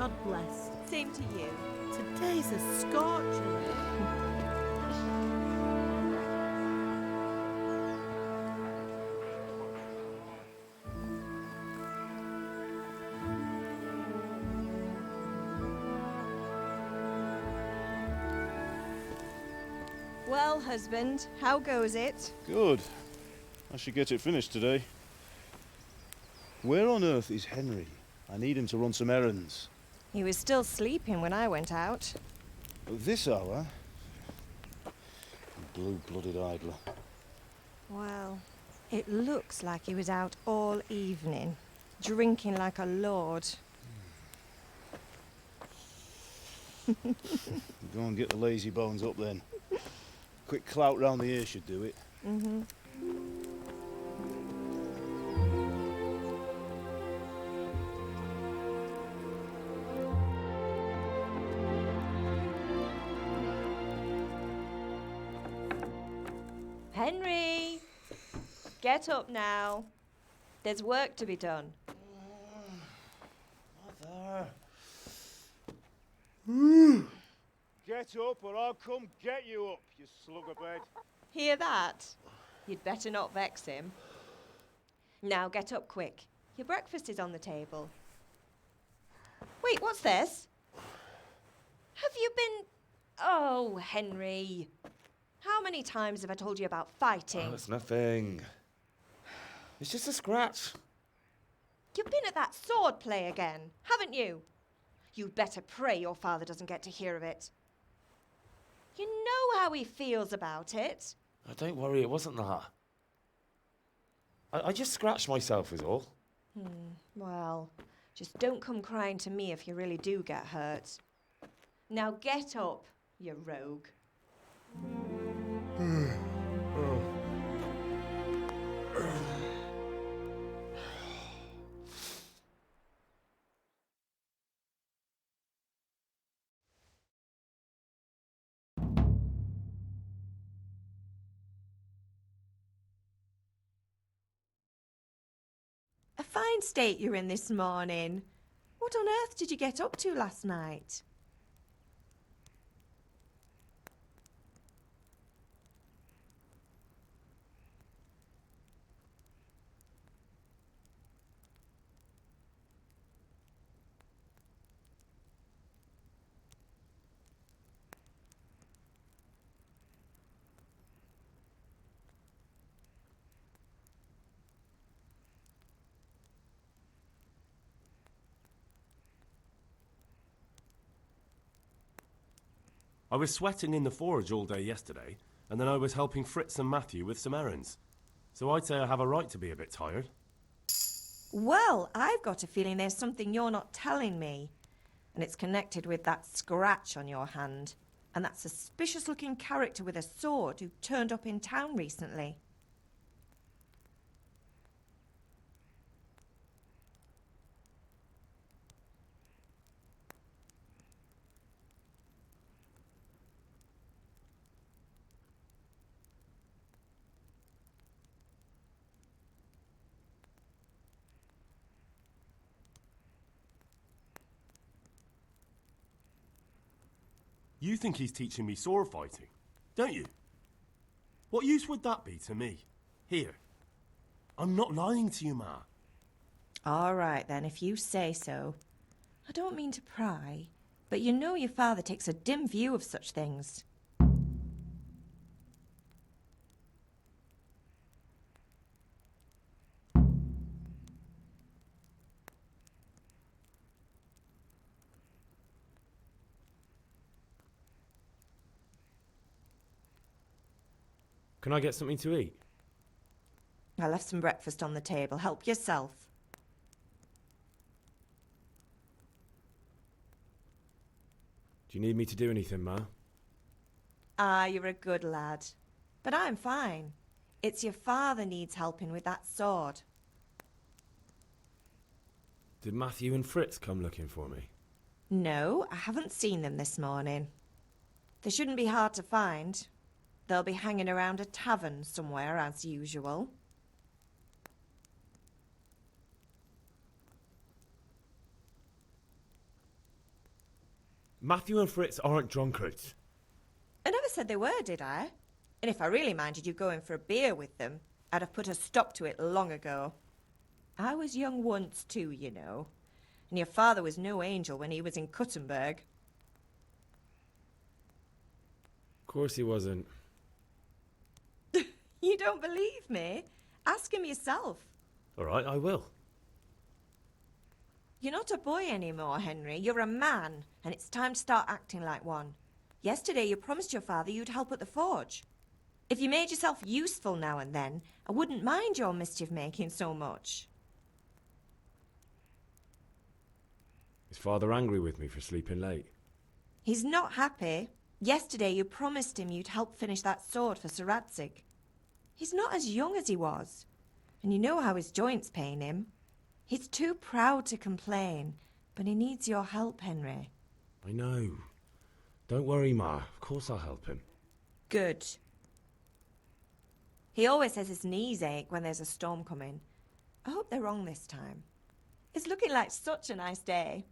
God bless. Same to you. Today's a scorcher. Well, husband, how goes it? Good. I should get it finished today. Where on earth is Henry? I need him to run some errands. He was still sleeping when I went out. At this hour? Blue-blooded idler. Well, it looks like he was out all evening, drinking like a lord. Go and get the lazy bones up then. Quick clout round the ear should do it. Mm-hmm. Henry! Get up now. There's work to be done. Mother. Get up or I'll come get you up, you slugabed. Hear that? You'd better not vex him. Now get up quick. Your breakfast is on the table. Wait, what's this? Have you been... Oh, Henry. How many times have I told you about fighting? Oh, it's nothing. It's just a scratch. You've been at that sword play again, haven't you? You'd better pray your father doesn't get to hear of it. You know how he feels about it. Oh, don't worry, it wasn't that. I just scratched myself is all. Well, just don't come crying to me if you really do get hurt. Now get up, you rogue. A fine state you're in this morning. What on earth did you get up to last night? I was sweating in the forge all day yesterday, and then I was helping Fritz and Matthew with some errands. So I'd say I have a right to be a bit tired. Well, I've got a feeling there's something you're not telling me. And it's connected with that scratch on your hand. And that suspicious-looking character with a sword who turned up in town recently. You think he's teaching me sword fighting, don't you? What use would that be to me? Here. I'm not lying to you, Ma. All right, then, if you say so. I don't mean to pry, but you know your father takes a dim view of such things. Can I get something to eat? I left some breakfast on the table. Help yourself. Do you need me to do anything, Ma? Ah, you're a good lad. But I'm fine. It's your father needs helping with that sword. Did Matthew and Fritz come looking for me? No, I haven't seen them this morning. They shouldn't be hard to find. They'll be hanging around a tavern somewhere, as usual. Matthew and Fritz aren't drunkards. I never said they were, did I? And if I really minded you going for a beer with them, I'd have put a stop to it long ago. I was young once too, you know. And your father was no angel when he was in Kuttenberg. Of course he wasn't. You don't believe me? Ask him yourself. All right, I will. You're not a boy anymore, Henry. You're a man, and it's time to start acting like one. Yesterday you promised your father you'd help at the forge. If you made yourself useful now and then, I wouldn't mind your mischief-making so much. Is Father angry with me for sleeping late? He's not happy. Yesterday you promised him you'd help finish that sword for Sir Radzig. He's not as young as he was, and you know how his joints pain him. He's too proud to complain, but he needs your help, Henry. I know. Don't worry, Ma. Of course I'll help him. Good. He always says his knees ache when there's a storm coming. I hope they're wrong this time. It's looking like such a nice day.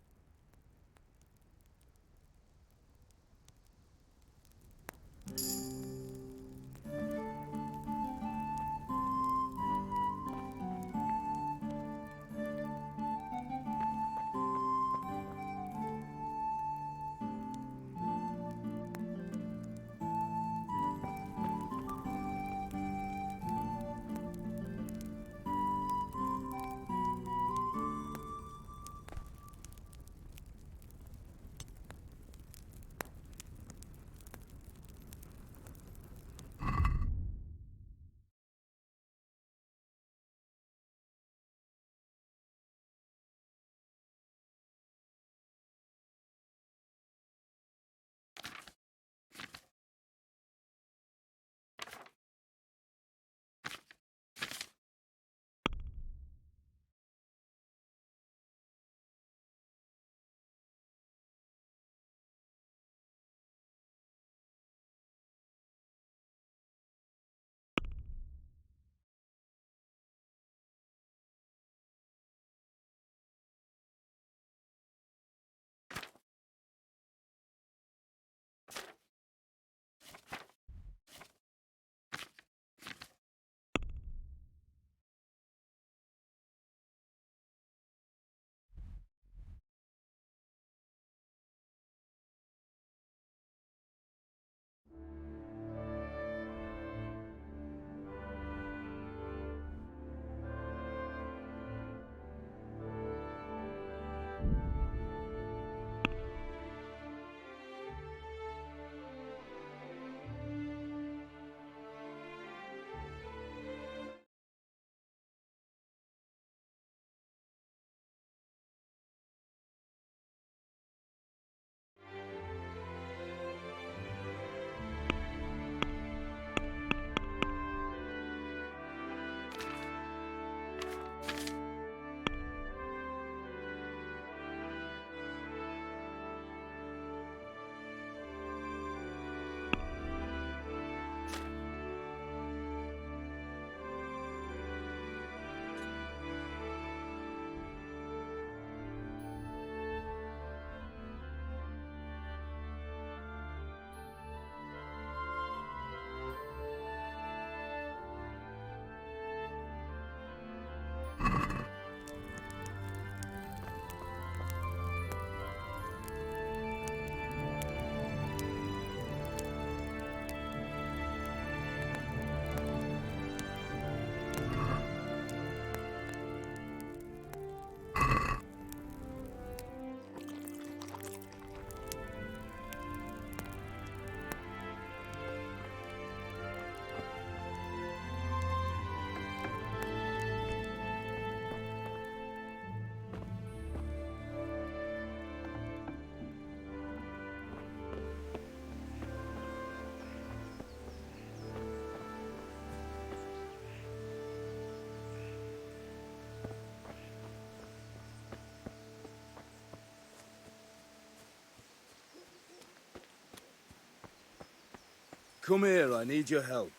Come here, I need your help.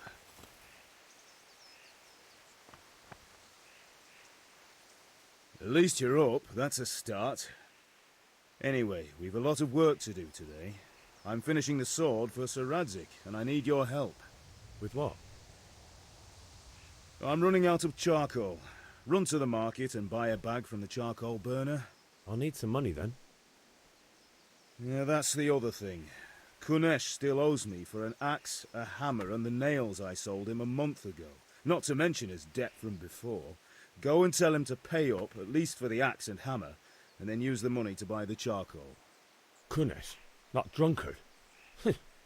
At least you're up, that's a start. Anyway, we've a lot of work to do today. I'm finishing the sword for Sir Radzik, and I need your help. With what? I'm running out of charcoal. Run to the market and buy a bag from the charcoal burner. I'll need some money then. Yeah, that's the other thing. Kunesh still owes me for an axe, a hammer, and the nails I sold him a month ago. Not to mention his debt from before. Go and tell him to pay up, at least for the axe and hammer, and then use the money to buy the charcoal. Kunesh? That drunkard?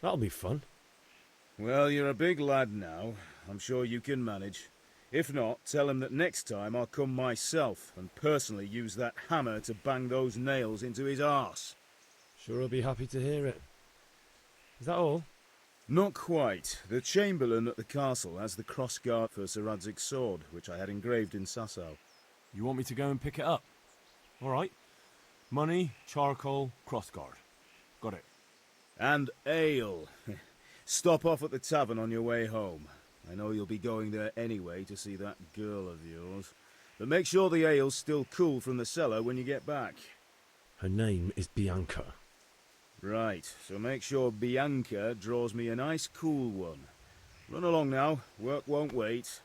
That'll be fun. Well, you're a big lad now. I'm sure you can manage. If not, tell him that next time I'll come myself and personally use that hammer to bang those nails into his arse. Sure, I'll be happy to hear it. Is that all? Not quite. The Chamberlain at the castle has the crossguard for Sir Radzik's sword, which I had engraved in Sasau. You want me to go and pick it up? All right. Money, charcoal, crossguard. Got it. And ale. Stop off at the tavern on your way home. I know you'll be going there anyway to see that girl of yours. But make sure the ale's still cool from the cellar when you get back. Her name is Bianca. Right, so make sure Bianca draws me a nice cool one. Run along now, work won't wait.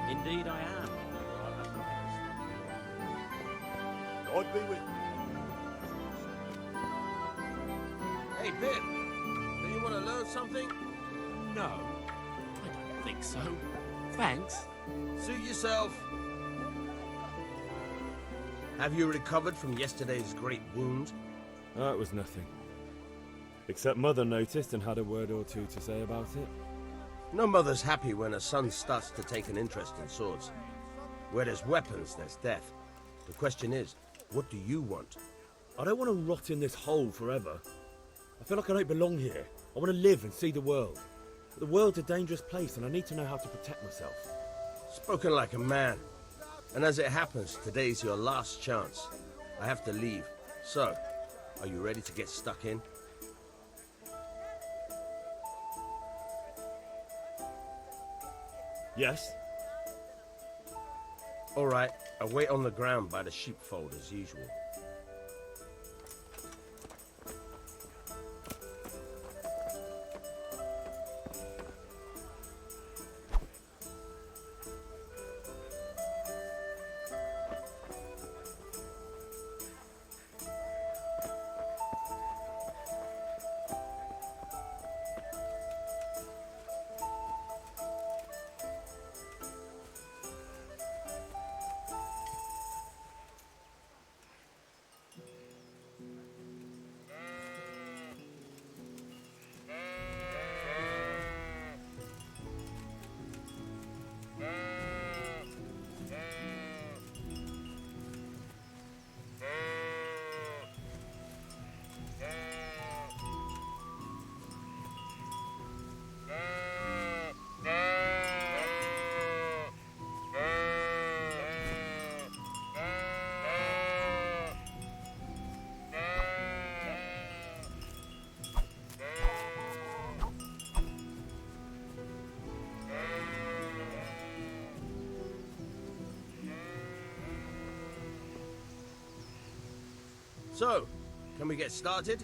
Indeed I am. God be with Hey, Pip, do you want to learn something? No, I don't think so. Thanks. Suit yourself. Have you recovered from yesterday's great wound? Oh, it was nothing. Except Mother noticed and had a word or two to say about it. No mother's happy when her son starts to take an interest in swords. Where there's weapons, there's death. The question is, what do you want? I don't want to rot in this hole forever. I feel like I don't belong here. I want to live and see the world. But the world's a dangerous place and I need to know how to protect myself. Spoken like a man. And as it happens, today's your last chance. I have to leave. So, are you ready to get stuck in? Yes? All right, I'll wait on the ground by the sheepfold as usual. So, can we get started?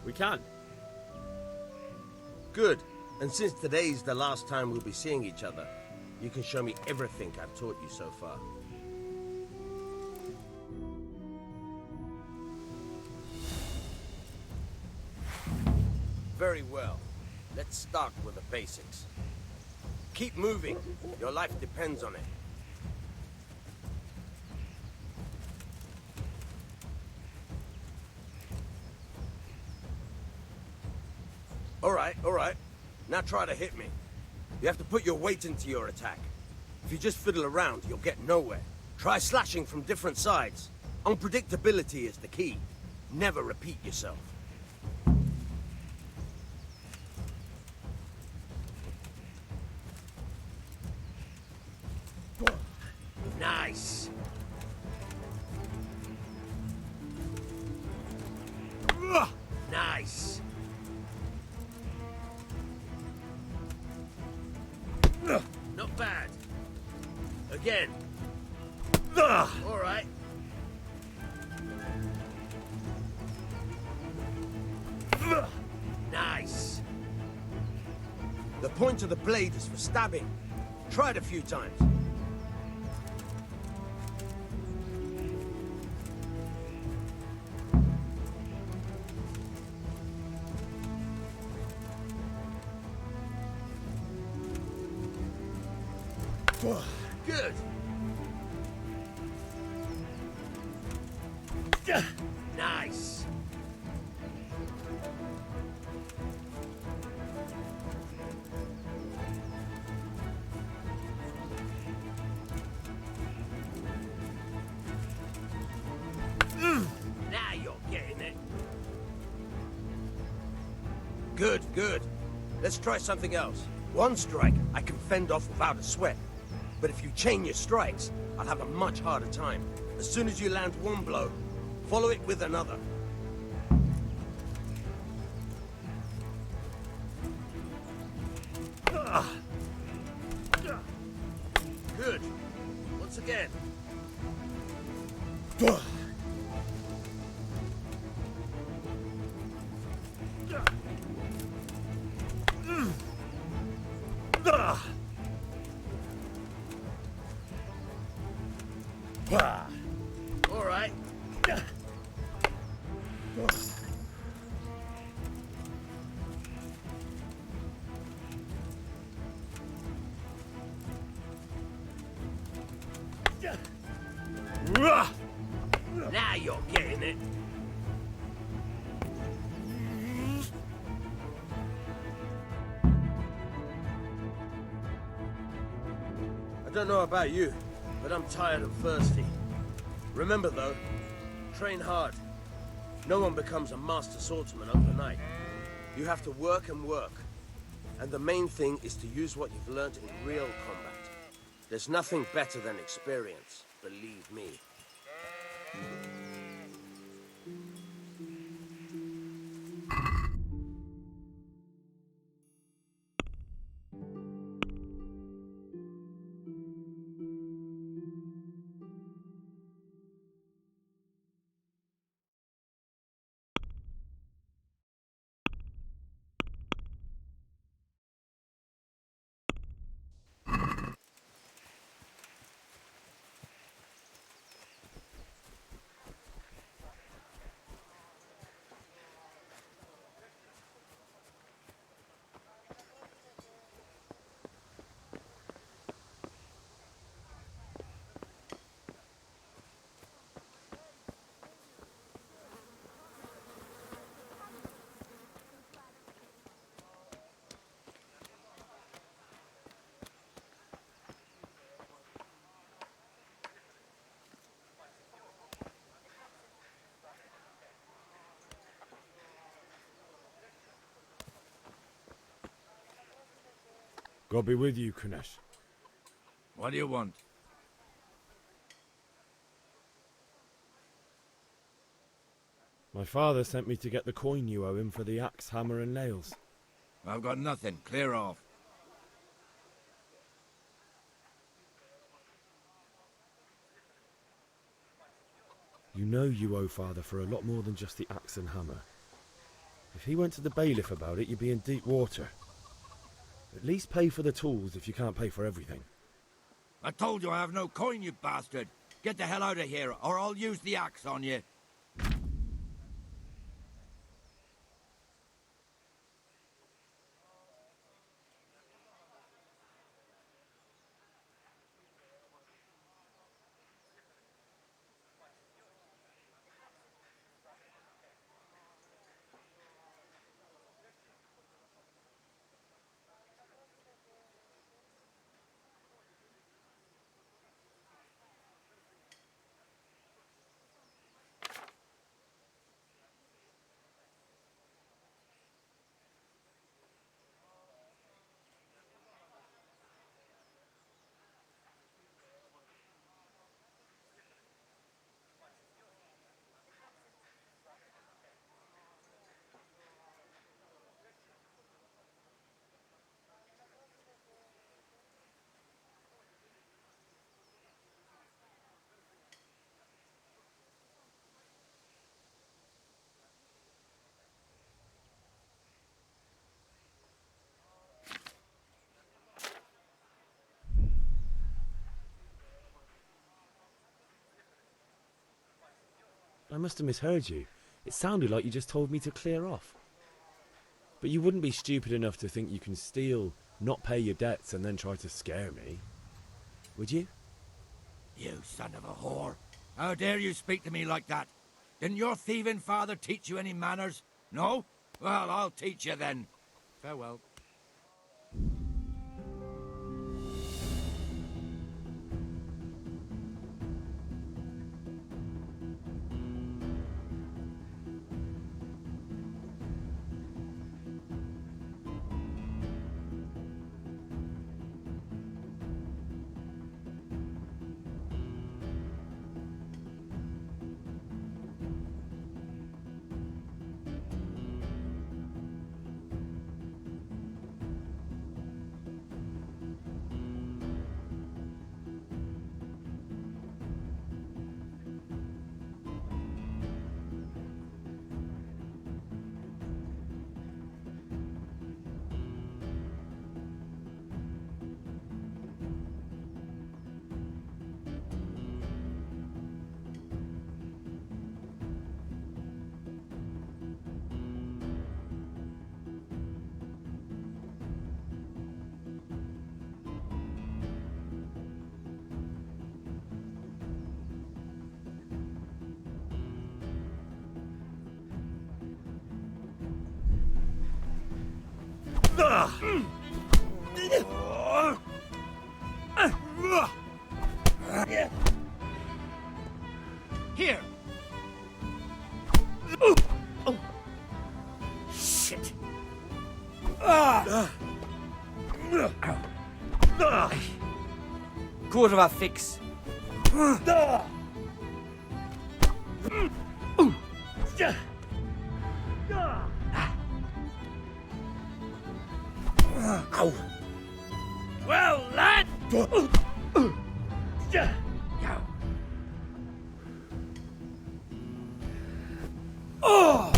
We can. Good. And since today's the last time we'll be seeing each other, you can show me everything I've taught you so far. Very well. Let's start with the basics. Keep moving. Your life depends on it. All right. Now try to hit me. You have to put your weight into your attack. If you just fiddle around, you'll get nowhere. Try slashing from different sides. Unpredictability is the key. Never repeat yourself. Nice. Nice. Not bad. Again. All right. Nice. The point of the blade is for stabbing. Try it a few times. Good. Nice. Now you're getting it. Good, good. Let's try something else. One strike I can fend off without a sweat. But if you chain your strikes, I'll have a much harder time. As soon as you land one blow, follow it with another. Good. Once again. All right. Now you're getting it. I don't know about you, but I'm tired and thirsty. Remember though, train hard. No one becomes a master swordsman overnight. You have to work and work. And the main thing is to use what you've learned in real combat. There's nothing better than experience, believe me. God be with you, Kunesh. What do you want? My father sent me to get the coin you owe him for the axe, hammer and nails. I've got nothing. Clear off. You know you owe Father for a lot more than just the axe and hammer. If he went to the bailiff about it, you'd be in deep water. At least pay for the tools if you can't pay for everything. I told you I have no coin, you bastard. Get the hell out of here, or I'll use the axe on you. I must have misheard you. It sounded like you just told me to clear off. But you wouldn't be stupid enough to think you can steal, not pay your debts, and then try to scare me. Would you? You son of a whore. How dare you speak to me like that? Didn't your thieving father teach you any manners? No? Well, I'll teach you then. Farewell. Here. Shit. Kurwa fix. Ow. Well, lad. Oh.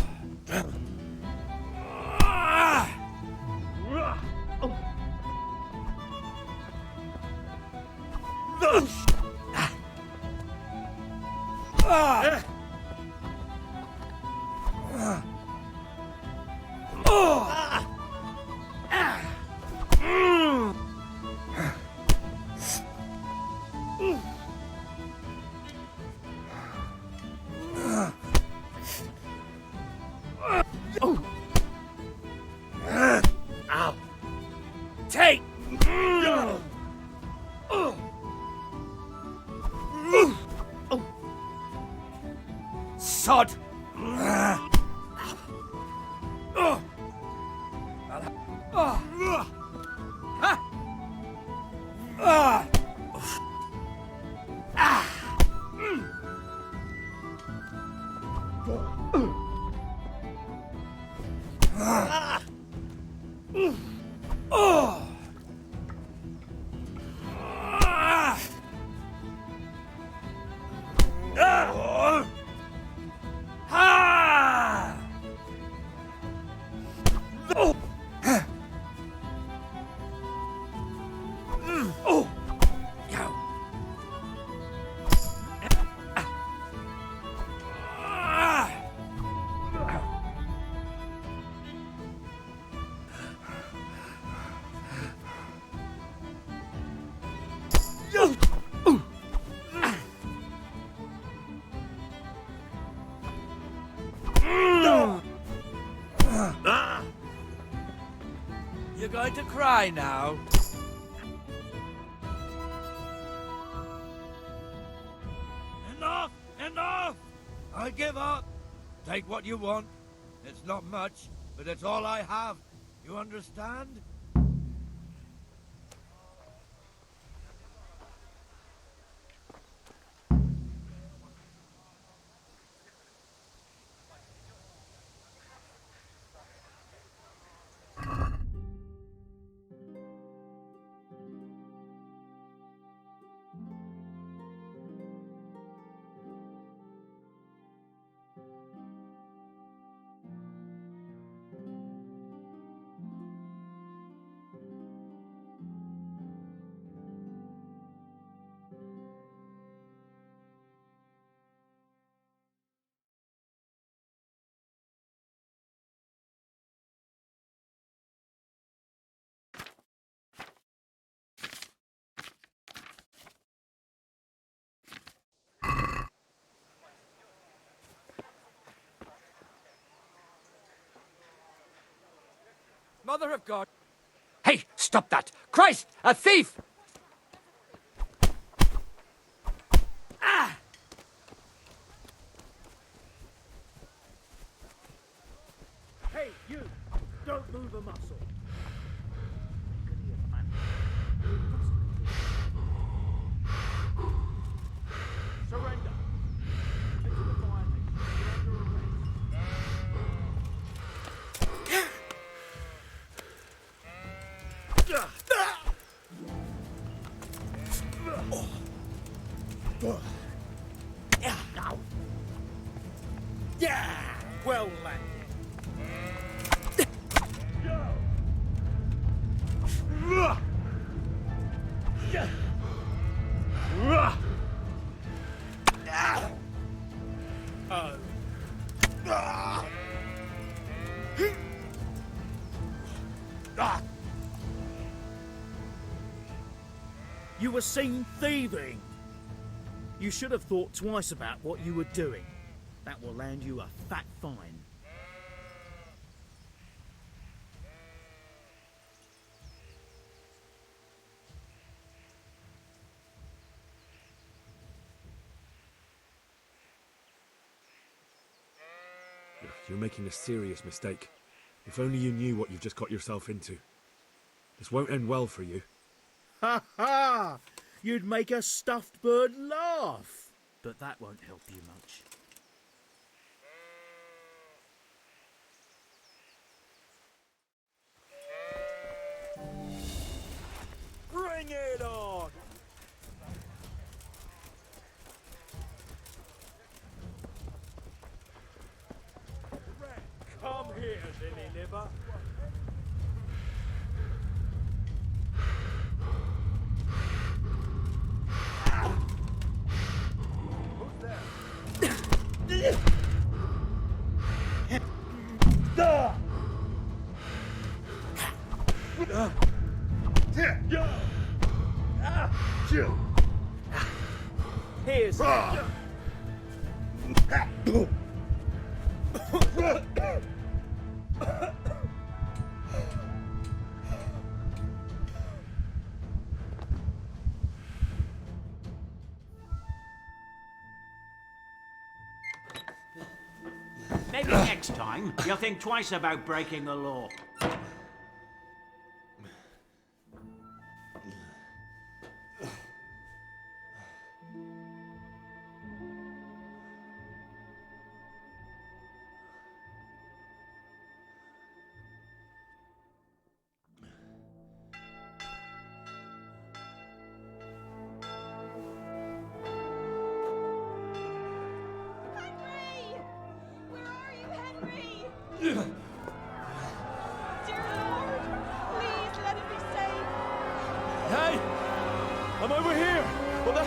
Take! Sod! You're going to cry now? Enough! Enough! I give up. Take what you want. It's not much, but it's all I have. You understand? Mother of God! Hey, stop that! Christ, a thief! Ah! Hey, you! Don't move a muscle. Surrender. Take to the violence. You're under arrest. Yeah! Well landed. You were seen thieving. You should have thought twice about what you were doing. That will land you a fat fine. You're making a serious mistake. If only you knew what you've just got yourself into. This won't end well for you. Ha ha! You'd make a stuffed bird laugh. But that won't help you much. Bring it on! Come here, lily liver. Here's Maybe next time you'll think twice about breaking the law. Henry! Where are you, Henry?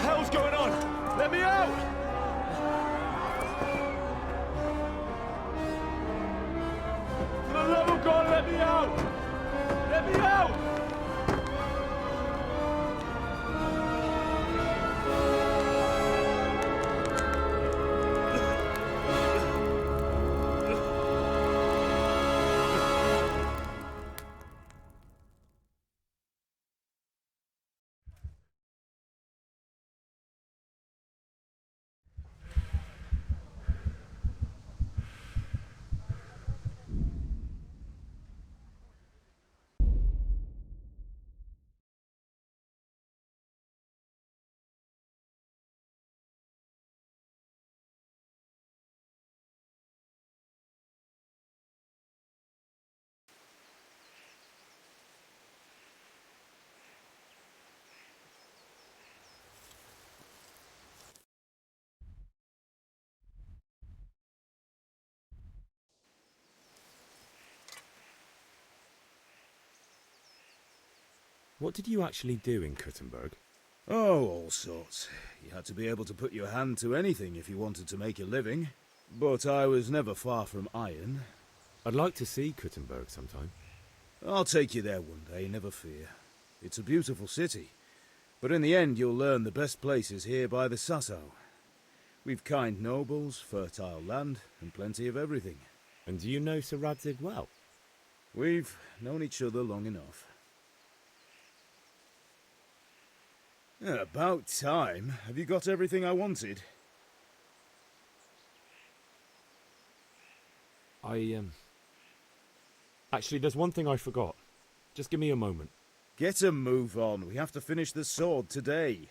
hell's going on? Let me out! For the love of God, let me out! Let me out! What did you actually do in Kuttenberg? Oh, all sorts. You had to be able to put your hand to anything if you wanted to make a living. But I was never far from iron. I'd like to see Kuttenberg sometime. I'll take you there one day, never fear. It's a beautiful city. But in the end, you'll learn the best places here by the Sasso. We've kind nobles, fertile land, and plenty of everything. And do you know Sir Radzig well? We've known each other long enough. About time. Have you got everything I wanted? Actually, there's one thing I forgot. Just give me a moment. Get a move on. We have to finish the sword today.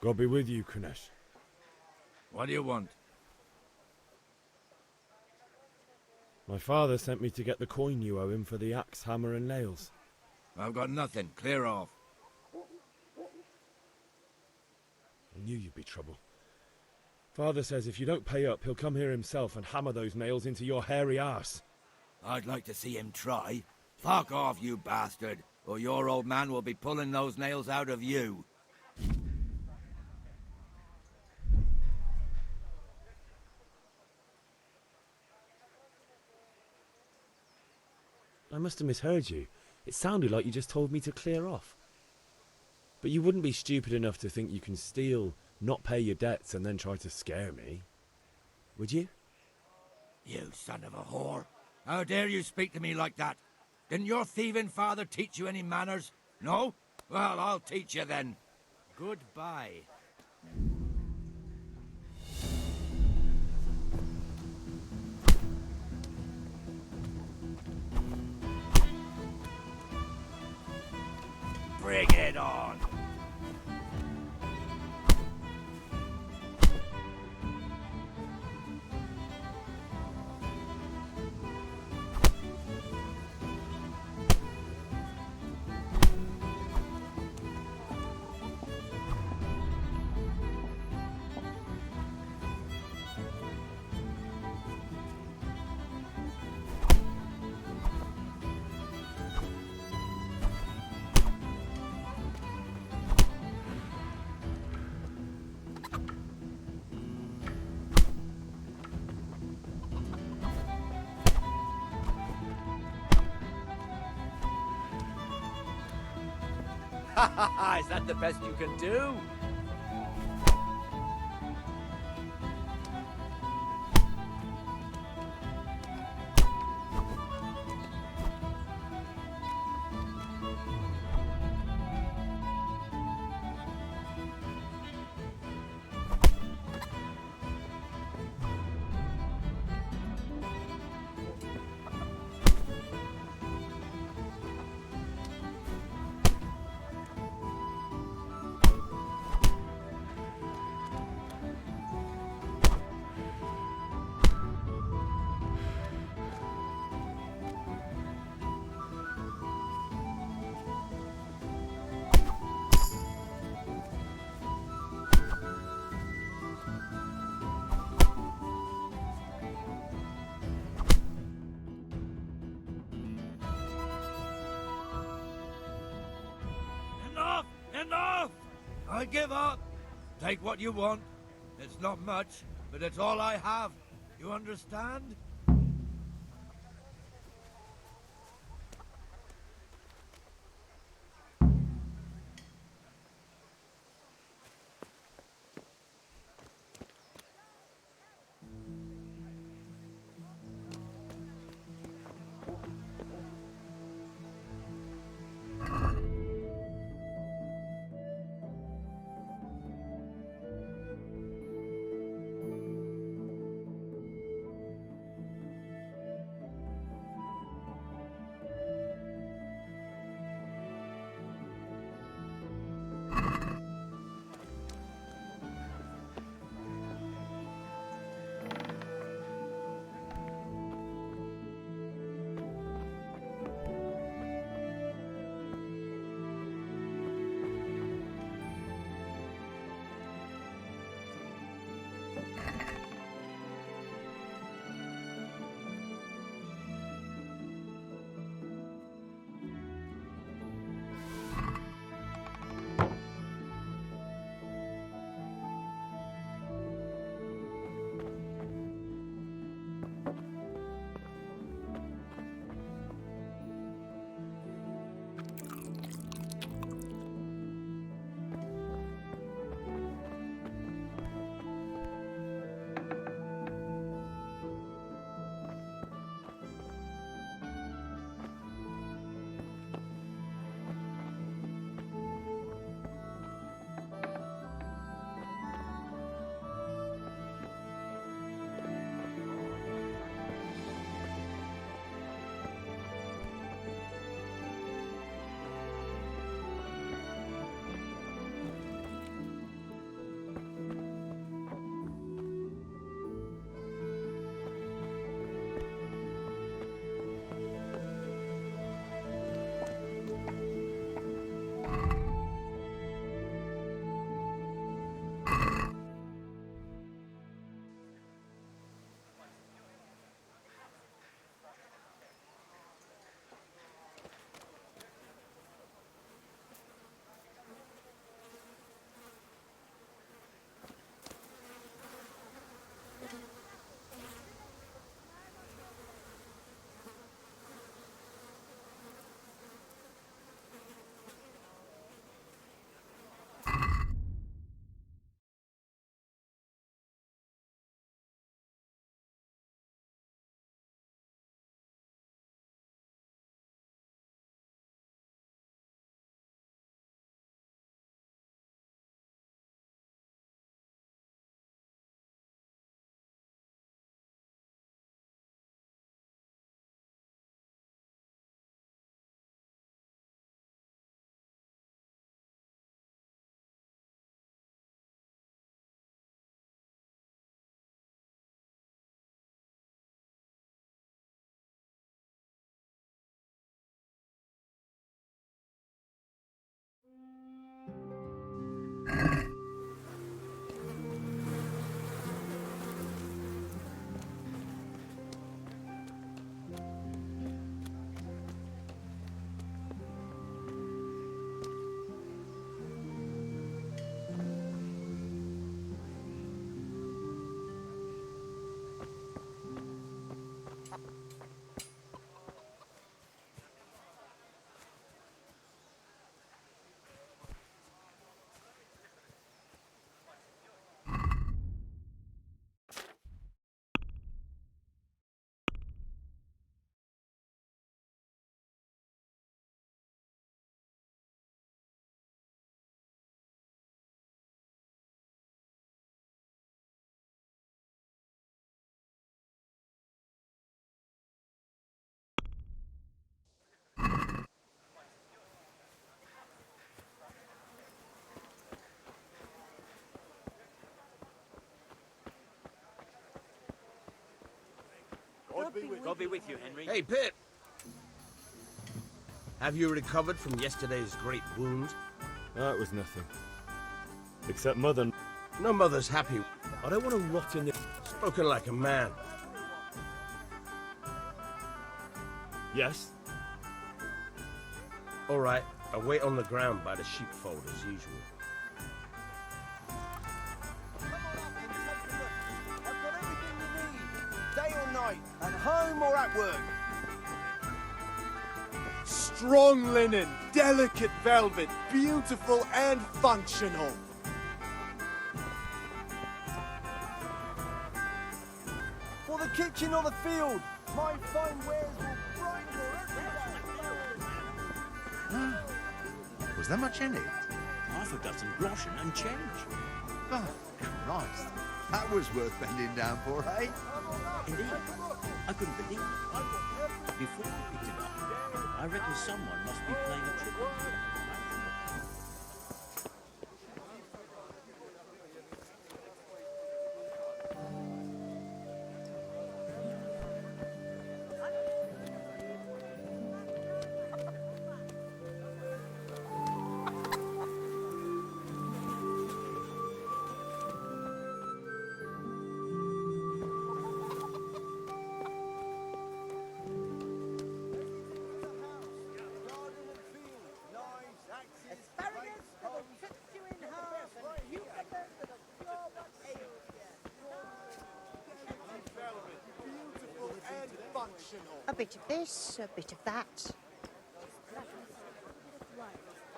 God be with you, Kunesh. What do you want? My father sent me to get the coin you owe him for the axe, hammer and nails. I've got nothing. Clear off. I knew you'd be trouble. Father says if you don't pay up, he'll come here himself and hammer those nails into your hairy arse. I'd like to see him try. Fuck off, you bastard, or your old man will be pulling those nails out of you. I must have misheard you. It sounded like you just told me to clear off. But you wouldn't be stupid enough to think you can steal, not pay your debts, and then try to scare me, would you? You son of a whore. How dare you speak to me like that? Didn't your thieving father teach you any manners? No? Well, I'll teach you then. Goodbye. Bring it on! Is that the best you can do? Enough! Enough! I give up. Take what you want. It's not much, but it's all I have. You understand? God be with you, Henry. Hey, Pip! Have you recovered from yesterday's great wound? That was nothing. Except Mother. No mother's happy. I don't want to rot in the... Spoken like a man. Yes? All right, I'll wait on the ground by the sheepfold as usual. I've got everything you need, day or night, at home or at work. Strong linen, delicate velvet, beautiful and functional. For the kitchen or the field, my fine wares will brighten your every day. Was there much in it? Half a dozen groschen and change. Oh, Christ. That was worth bending down for, eh? Indeed. I couldn't believe it. Before I picked it up, I reckon someone must be playing a trick on me. A bit of this, a bit of that.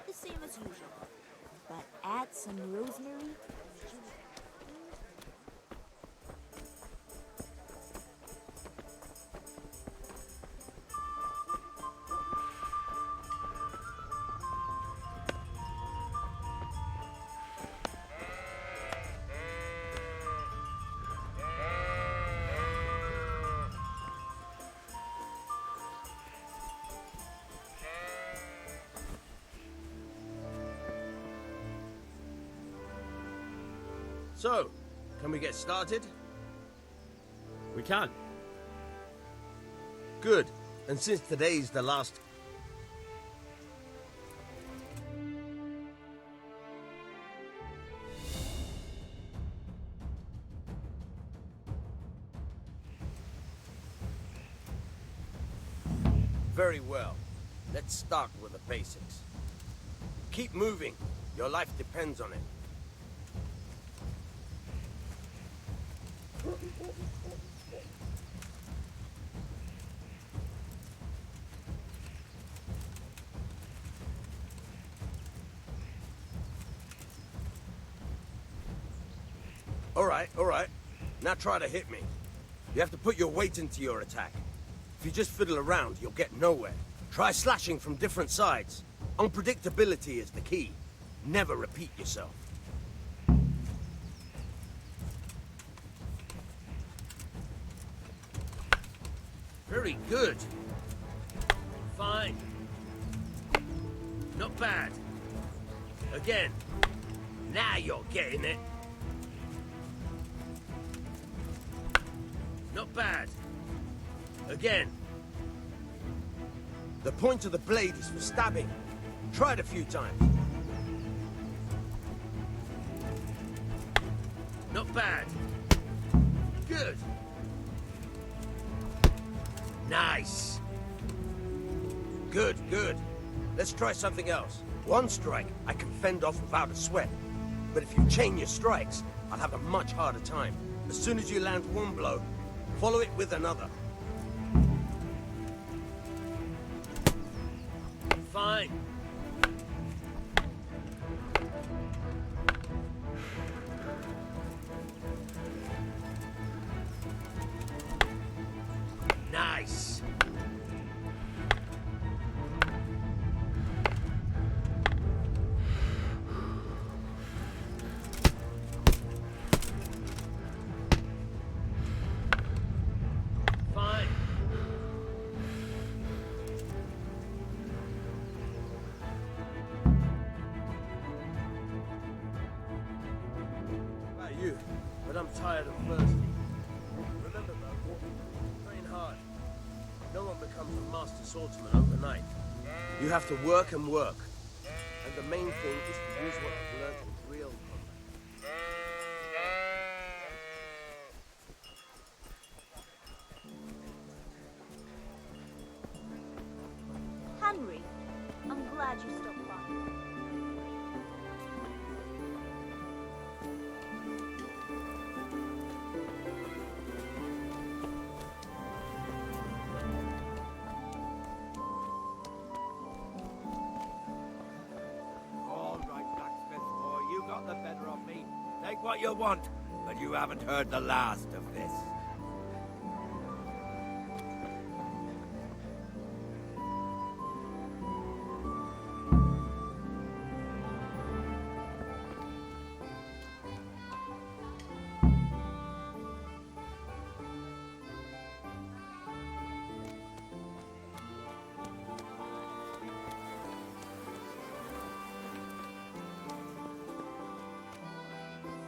The same as usual, but add some rosemary. So, can we get started? We can. Good. And since today's the last... Very well. Let's start with the basics. Keep moving. Your life depends on it. All right. Now try to hit me. You have to put your weight into your attack. If you just fiddle around, you'll get nowhere. Try slashing from different sides. Unpredictability is the key. Never repeat yourself. Very good. Fine. Not bad. Again. Now you're getting it. Not bad. Again. The point of the blade is for stabbing. Try it a few times. Not bad. Good. Nice. Good. Let's try something else. One strike, I can fend off without a sweat. But if you chain your strikes, I'll have a much harder time. As soon as you land one blow, follow it with another. Fine. Nice. Fine. About you, but I'm tired and thirsty. Remember though, train hard. No one becomes a master swordsman overnight. You have to work and work. And the main thing is to use what you've learned in real combat. Henry, I'm glad you stopped by. All right, blacksmith boy, you got the better of me. Take what you want, but you haven't heard the last of this.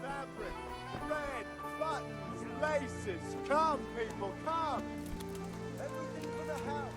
Fabric, red, buttons, laces. Come, people, come. Everything for the house.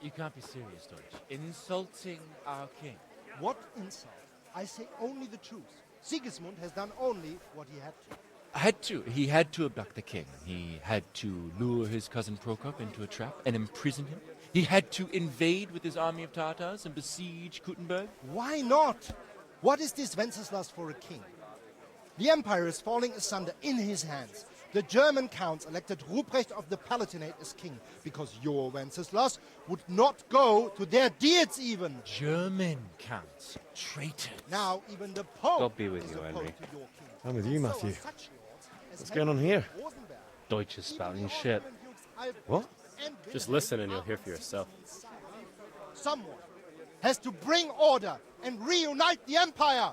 You can't be serious, Deutsch. Insulting our king. What insult? I say only the truth. Sigismund has done only what he had to. He had to abduct the king. He had to lure his cousin Prokop into a trap and imprison him. He had to invade with his army of Tatars and besiege Kuttenberg. Why not? What is this Wenceslas for a king? The empire is falling asunder in his hands. The German counts elected Ruprecht of the Palatinate as king because your Wenceslas would not go to their deeds even. German counts. Traitors. Now even the Pope God be with is you, opposed Henry. to your king. I'm with you, So Matthew. are such lords as What's going on here? Rosenberg. Deutsch is spouting shit. What? Just listen and you'll hear for yourself. Someone has to bring order and reunite the empire.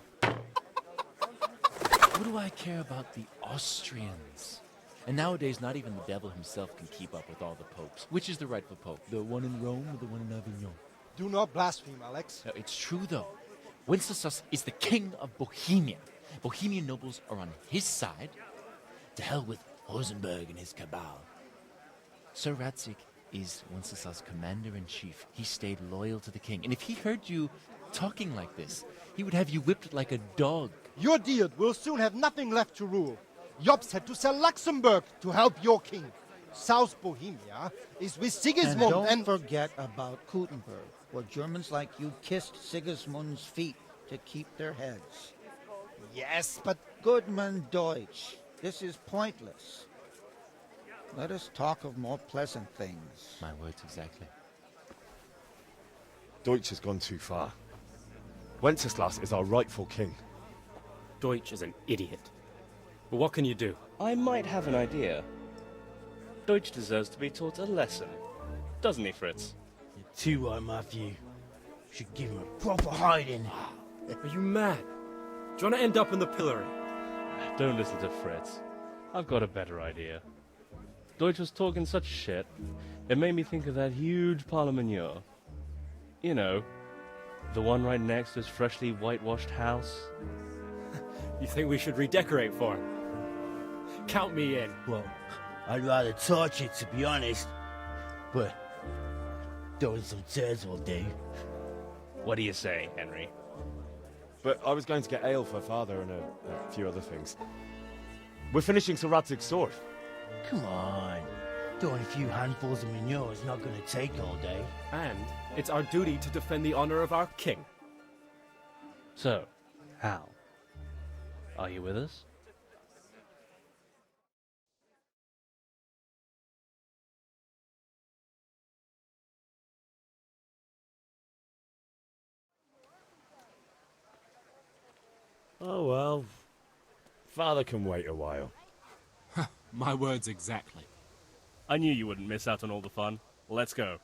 What do I care about the Austrians? And nowadays, not even the devil himself can keep up with all the popes. Which is the rightful pope? The one in Rome or the one in Avignon? Do not blaspheme, Alex. No, it's true, though. Wenceslas is the king of Bohemia. Bohemian nobles are on his side. To hell with Rosenberg and his cabal. Sir Radzig is Wenceslas' commander-in-chief. He stayed loyal to the king. And if he heard you talking like this, he would have you whipped like a dog. Your deed will soon have nothing left to rule. Jobst had to sell Luxembourg to help your king. South Bohemia is with Sigismund and don't forget about Kuttenberg, where Germans like you kissed Sigismund's feet to keep their heads. Yes, but... Goodman Deutsch, this is pointless. Let us talk of more pleasant things. My words exactly. Deutsch has gone too far. Wenceslas is our rightful king. Deutsch is an idiot. But what can you do? I might have an idea. Deutsch deserves to be taught a lesson. Doesn't he, Fritz? You're too right, Matthew. Should give him a proper hiding. Are you mad? Do you want to end up in the pillory? Don't listen to Fritz. I've got a better idea. Deutsch was talking such shit, it made me think of that huge parliament. You know, the one right next to his freshly whitewashed house. You think we should redecorate for him? Count me in. Well, I'd rather torch it, to be honest. But throwing some turds will do. What do you say, Henry? But I was going to get ale for father and a few other things. We're finishing Sir Radzig's sword. Come on. Throwing a few handfuls of manure is not going to take all day. And it's our duty to defend the honor of our king. So, Hal, are you with us? Oh well. Father can wait a while. My words exactly. I knew you wouldn't miss out on all the fun. Let's go.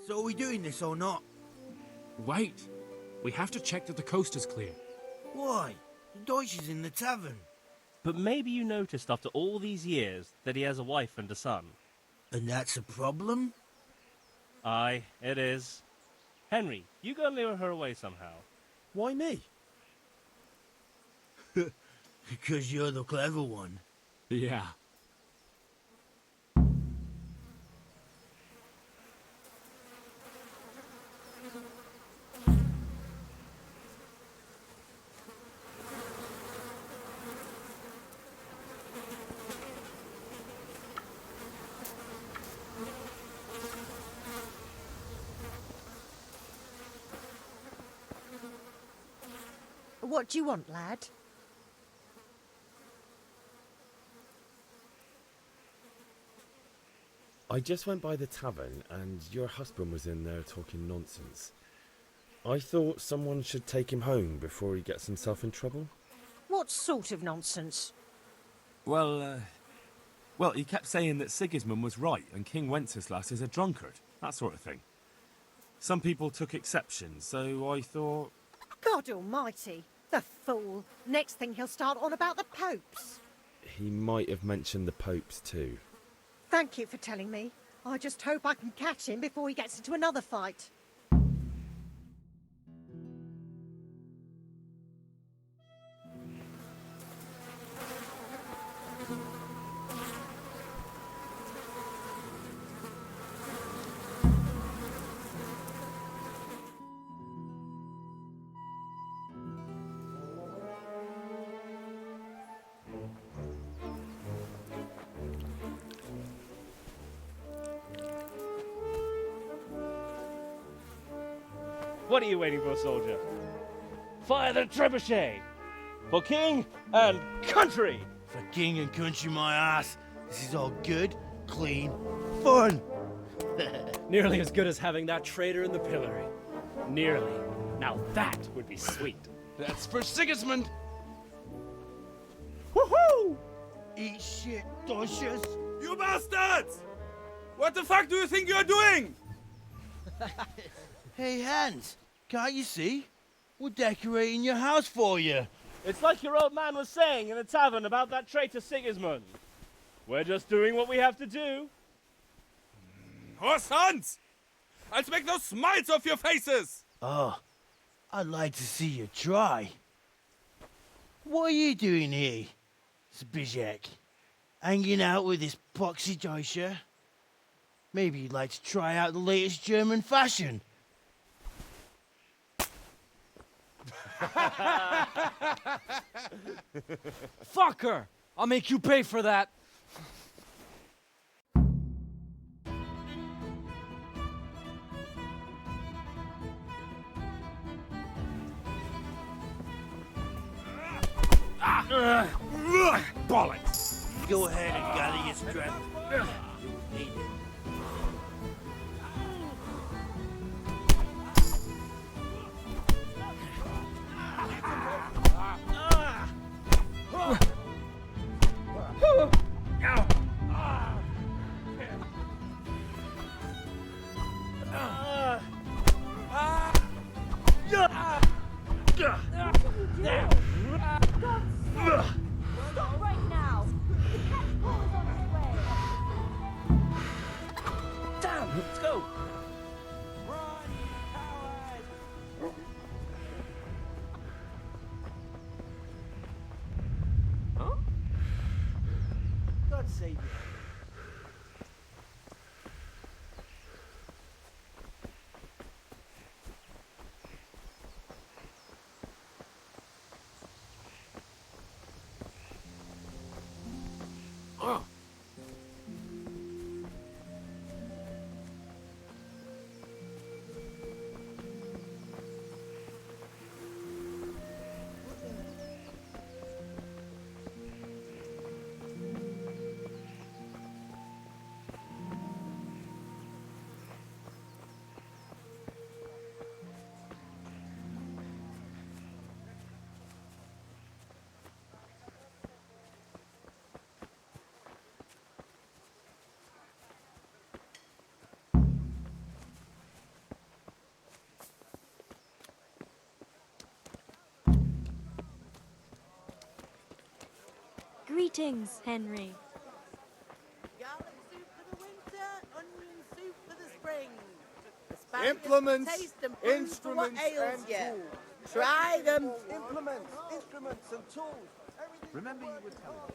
So are we doing this or not? Wait. We have to check that the coast is clear. Why? The Deutsch is in the tavern. But maybe you noticed after all these years that he has a wife and a son. And that's a problem? Aye, it is. Henry, you go and lure her away somehow. Why me? Because you're the clever one. Yeah. What do you want, lad? I just went by the tavern and your husband was in there talking nonsense. I thought someone should take him home before he gets himself in trouble. What sort of nonsense? Well, he kept saying that Sigismund was right and King Wenceslas is a drunkard, that sort of thing. Some people took exception, so I thought... God almighty, the fool. Next thing he'll start on about the popes. He might have mentioned the popes too. Thank you for telling me. I just hope I can catch him before he gets into another fight. What are you waiting for, soldier? Fire the trebuchet! For king and country! For king and country, my ass. This is all good, clean, fun. Nearly as good as having that traitor in the pillory. Nearly. Now that would be sweet. That's for Sigismund. Woohoo! Eat shit, Deutsches. You bastards! What the fuck do you think you're doing? Hey, Hans, can't you see? We're decorating your house for you. It's like your old man was saying in the tavern about that traitor Sigismund. We're just doing what we have to do. Horse Hans! I'll make those smiles off your faces! Oh, I'd like to see you try. What are you doing here, Zbigniew? Hanging out with this poxy Deutscher? Maybe you'd like to try out the latest German fashion. Fuck her! I'll make you pay for that. Bollocks! Go ahead and gather your strength. You need it. Stop right now! The cat's paw is on its way! Damn, let's go! God save you. Greetings, Henry. Garlic soup for the winter, onion soup for the spring. Asparagus Implements, for taste and prunes instruments, for what ails and you. tools. Try them. Implements, instruments, and tools. Remember you were telling me.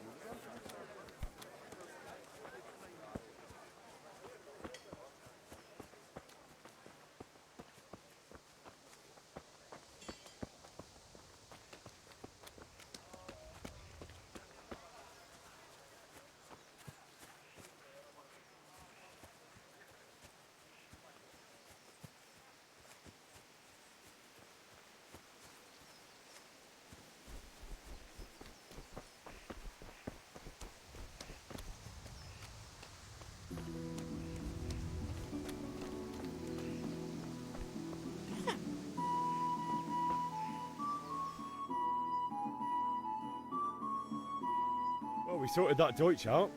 Well, we sorted that Deutsch out.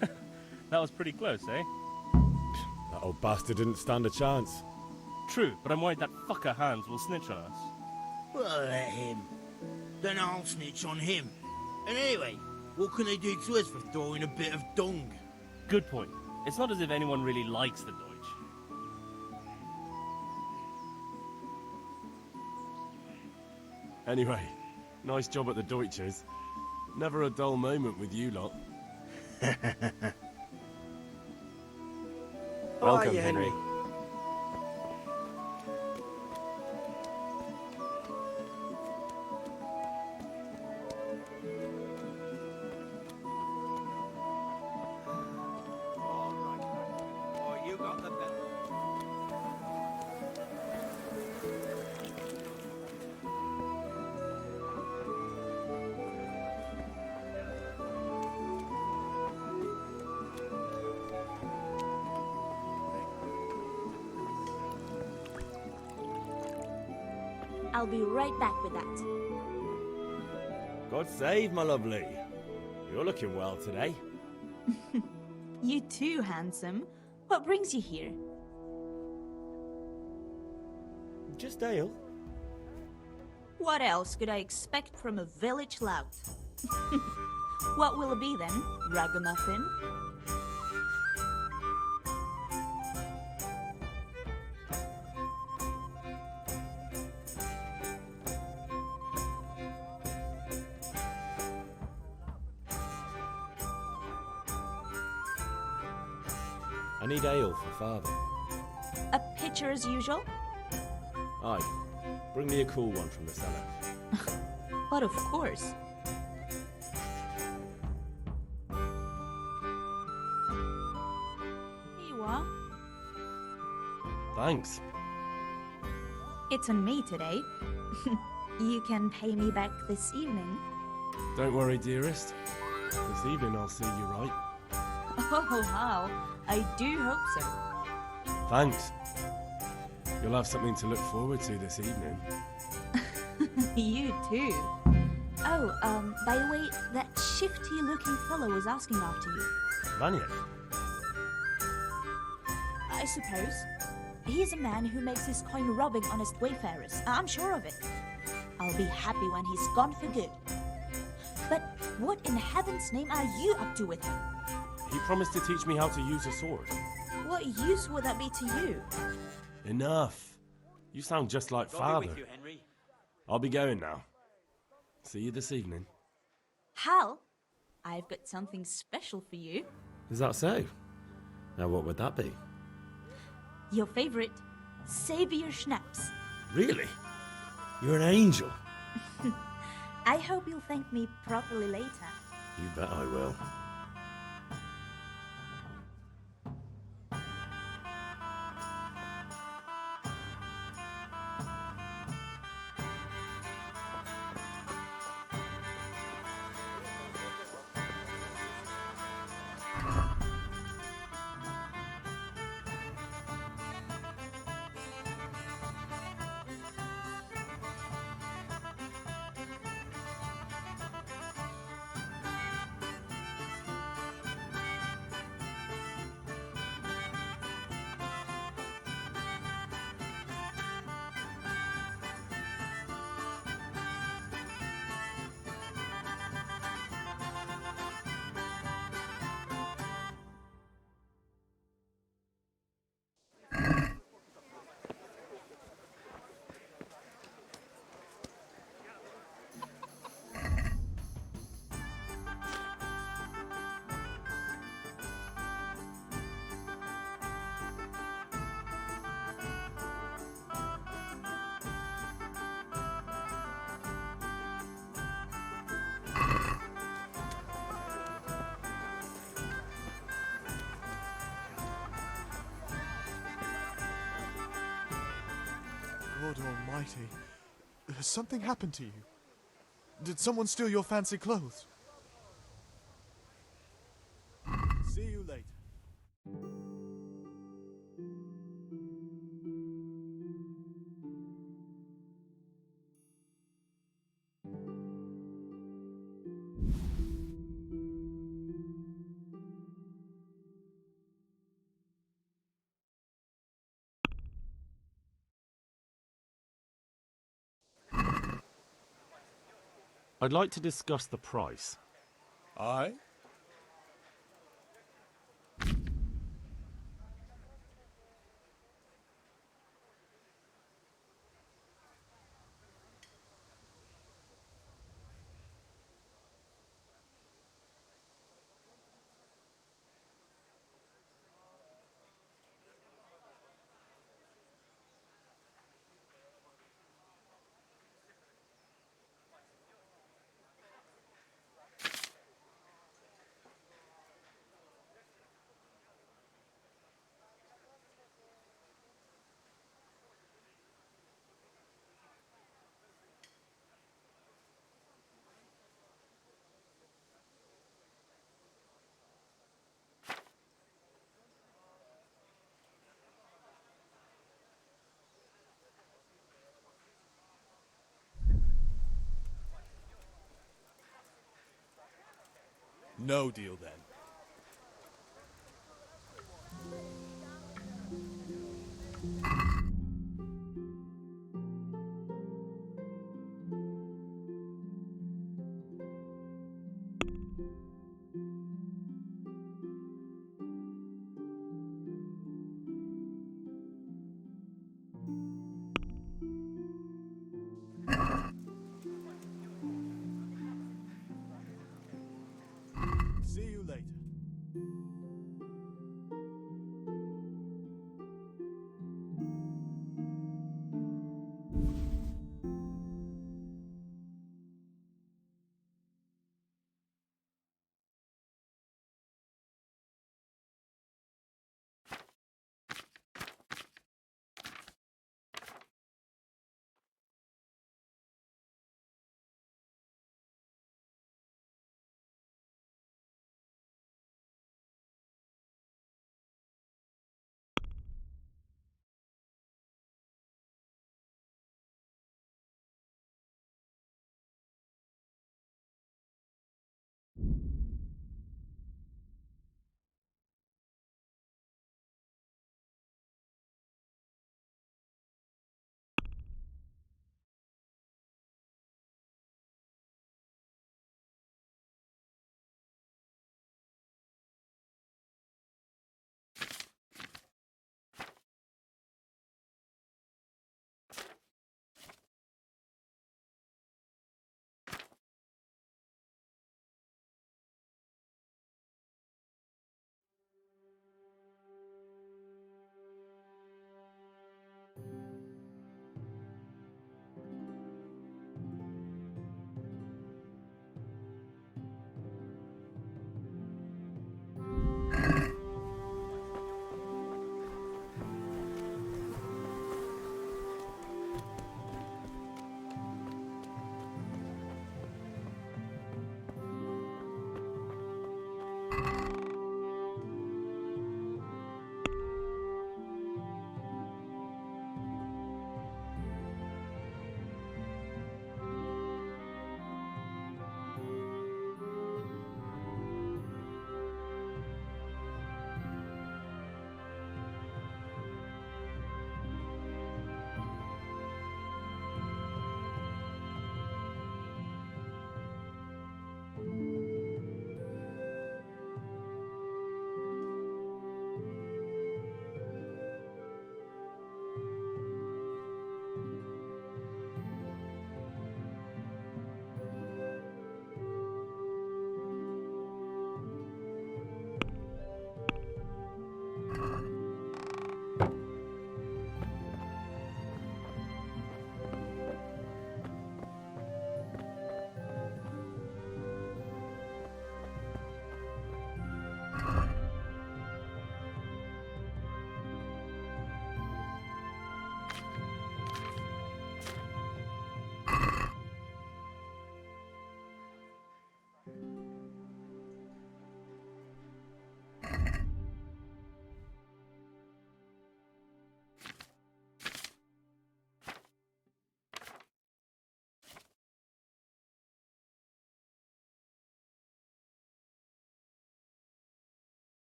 That was pretty close, eh? That old bastard didn't stand a chance. True, but I'm worried that fucker Hans will snitch on us. Well, let him. Then I'll snitch on him. And anyway, what can they do to us for throwing a bit of dung? Good point. It's not as if anyone really likes the Deutsch. Anyway, nice job at the Deutsches. Never a dull moment with you lot. Welcome, Henry. Oh, you got the better. I'll be right back with that. God save, my lovely. You're looking well today. You too, handsome. What brings you here? Just ale. What else could I expect from a village lout? What will it be then, ragamuffin? I need ale for father. A pitcher as usual? Aye. Bring me a cool one from the cellar. But of course. Here you are. Thanks. It's on me today. You can pay me back this evening. Don't worry, dearest. This evening I'll see you right. Oh, how? I do hope so. Thanks. You'll have something to look forward to this evening. You too. Oh, by the way, that shifty-looking fellow was asking after you. Vanya? I suppose. He's a man who makes his coin robbing honest wayfarers. I'm sure of it. I'll be happy when he's gone for good. But what in heaven's name are you up to with him? He promised to teach me how to use a sword. What use would that be to you? Enough. You sound just like God father. be with you, Henry. I'll be going now. See you this evening. Hal, I've got something special for you. Is that so? Now what would that be? Your favorite, Savior Schnapps. Really? You're an angel. I hope you'll thank me properly later. You bet I will. Lord Almighty. Has something happened to you? Did someone steal your fancy clothes? See you later. I'd like to discuss the price. Aye? No deal then. See you later.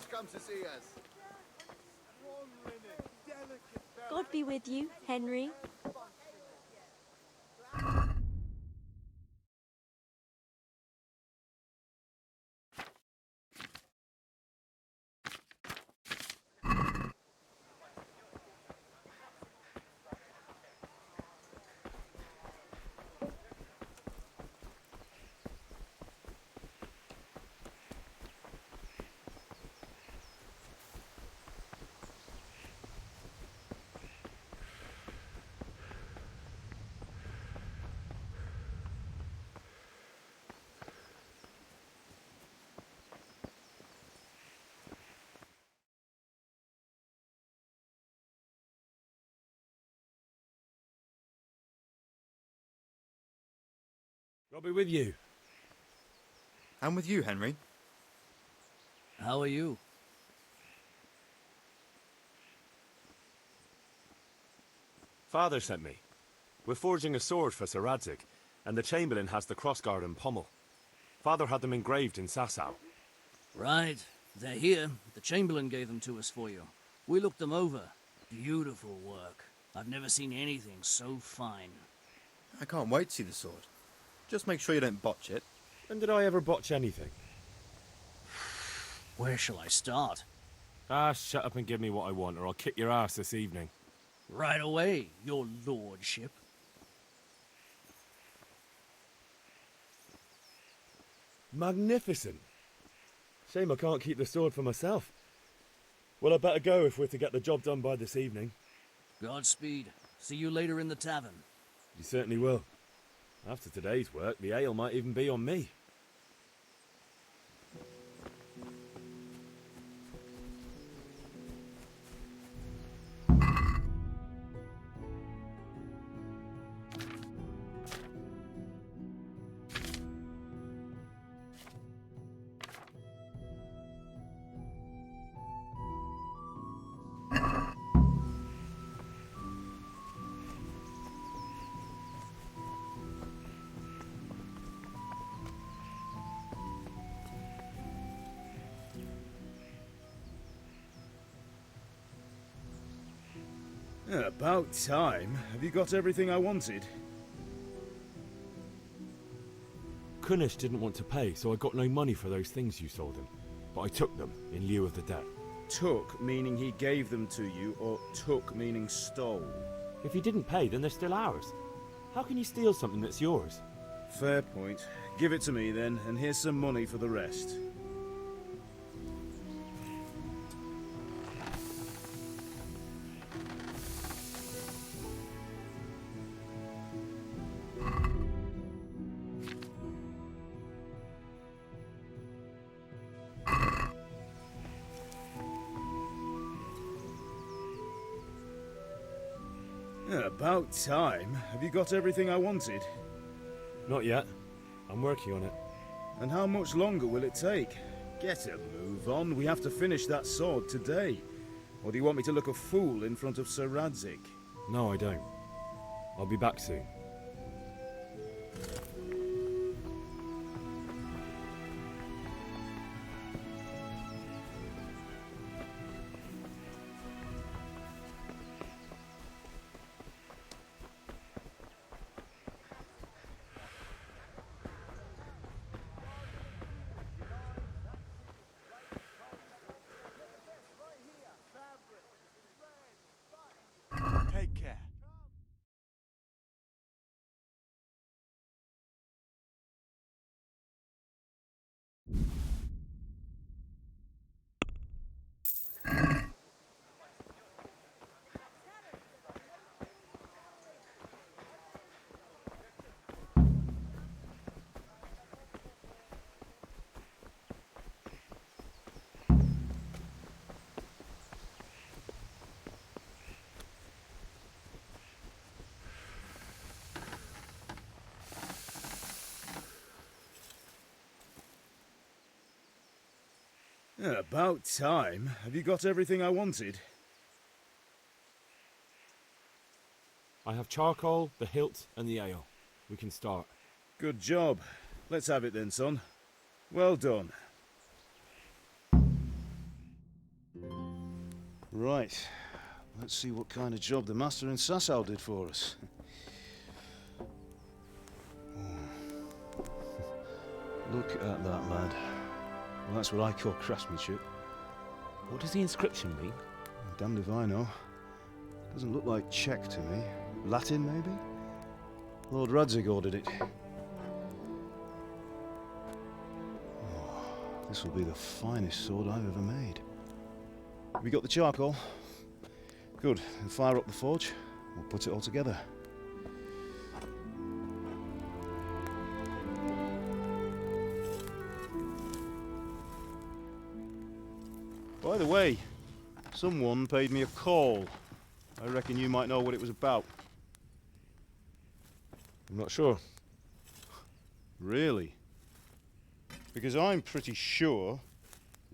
He's come to see us. God be with you, Henry. I'll be with you. I'm with you, Henry. How are you? Father sent me. We're forging a sword for Sir Radzig, and the Chamberlain has the crossguard and pommel. Father had them engraved in Sasau. Right. They're here. The Chamberlain gave them to us for you. We looked them over. Beautiful work. I've never seen anything so fine. I can't wait to see the sword. Just make sure you don't botch it. When did I ever botch anything? Where shall I start? Ah, shut up and give me what I want, or I'll kick your ass this evening. Right away, your lordship. Magnificent. Shame I can't keep the sword for myself. Well, I better go if we're to get the job done by this evening. Godspeed. See you later in the tavern. You certainly will. After today's work, the ale might even be on me. About time. Have you got everything I wanted? Kunish didn't want to pay, so I got no money for those things you sold him. But I took them in lieu of the debt. Took, meaning he gave them to you, or took, meaning stole? If he didn't pay, then they're still ours. How can you steal something that's yours? Fair point. Give it to me then, and here's some money for the rest. About time. Have you got everything I wanted? Not yet. I'm working on it. And how much longer will it take? Get a move on. We have to finish that sword today. Or do you want me to look a fool in front of Sir Radzig? No, I don't. I'll be back soon. Take care. About time. Have you got everything I wanted? I have charcoal, the hilt, and the ale. We can start. Good job. Let's have it then, son. Well done. Right. Let's see what kind of job the master in Sasau did for us. Look at that, lad. Well, that's what I call craftsmanship. What does the inscription mean? Damned if I know. Doesn't look like Czech to me. Latin, maybe? Lord Radzig ordered it. Oh, this will be the finest sword I've ever made. Have you got the charcoal? Good. Then fire up the forge. We'll put it all together. By the way, someone paid me a call. I reckon you might know what it was about. I'm not sure. Really? Because I'm pretty sure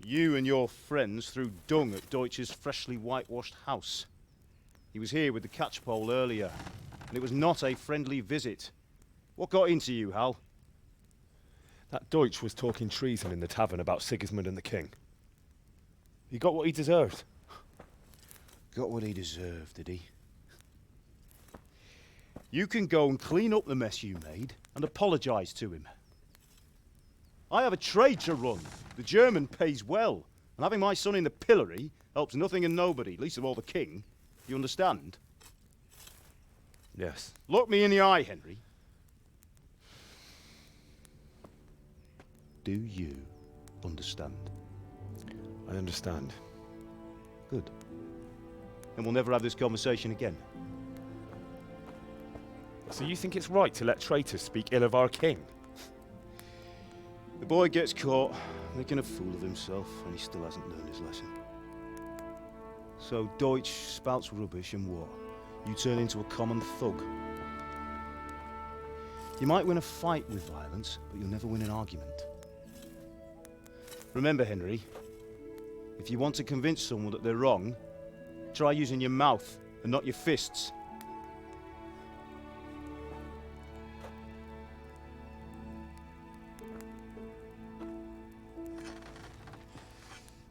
you and your friends threw dung at Deutsch's freshly whitewashed house. He was here with the catchpole earlier, and it was not a friendly visit. What got into you, Hal? That Deutsch was talking treason in the tavern about Sigismund and the king. He got what he deserved. Got what he deserved, did he? You can go and clean up the mess you made and apologise to him. I have a trade to run. The German pays well, and having my son in the pillory helps nothing and nobody, least of all the king. You understand? Yes. Look me in the eye, Henry. Do you understand? I understand. Good. Then we'll never have this conversation again. So you think it's right to let traitors speak ill of our king? The boy gets caught, making a fool of himself, and he still hasn't learned his lesson. So Deutsch spouts rubbish, and what? You turn into a common thug. You might win a fight with violence, but you'll never win an argument. Remember, Henry, if you want to convince someone that they're wrong, try using your mouth and not your fists.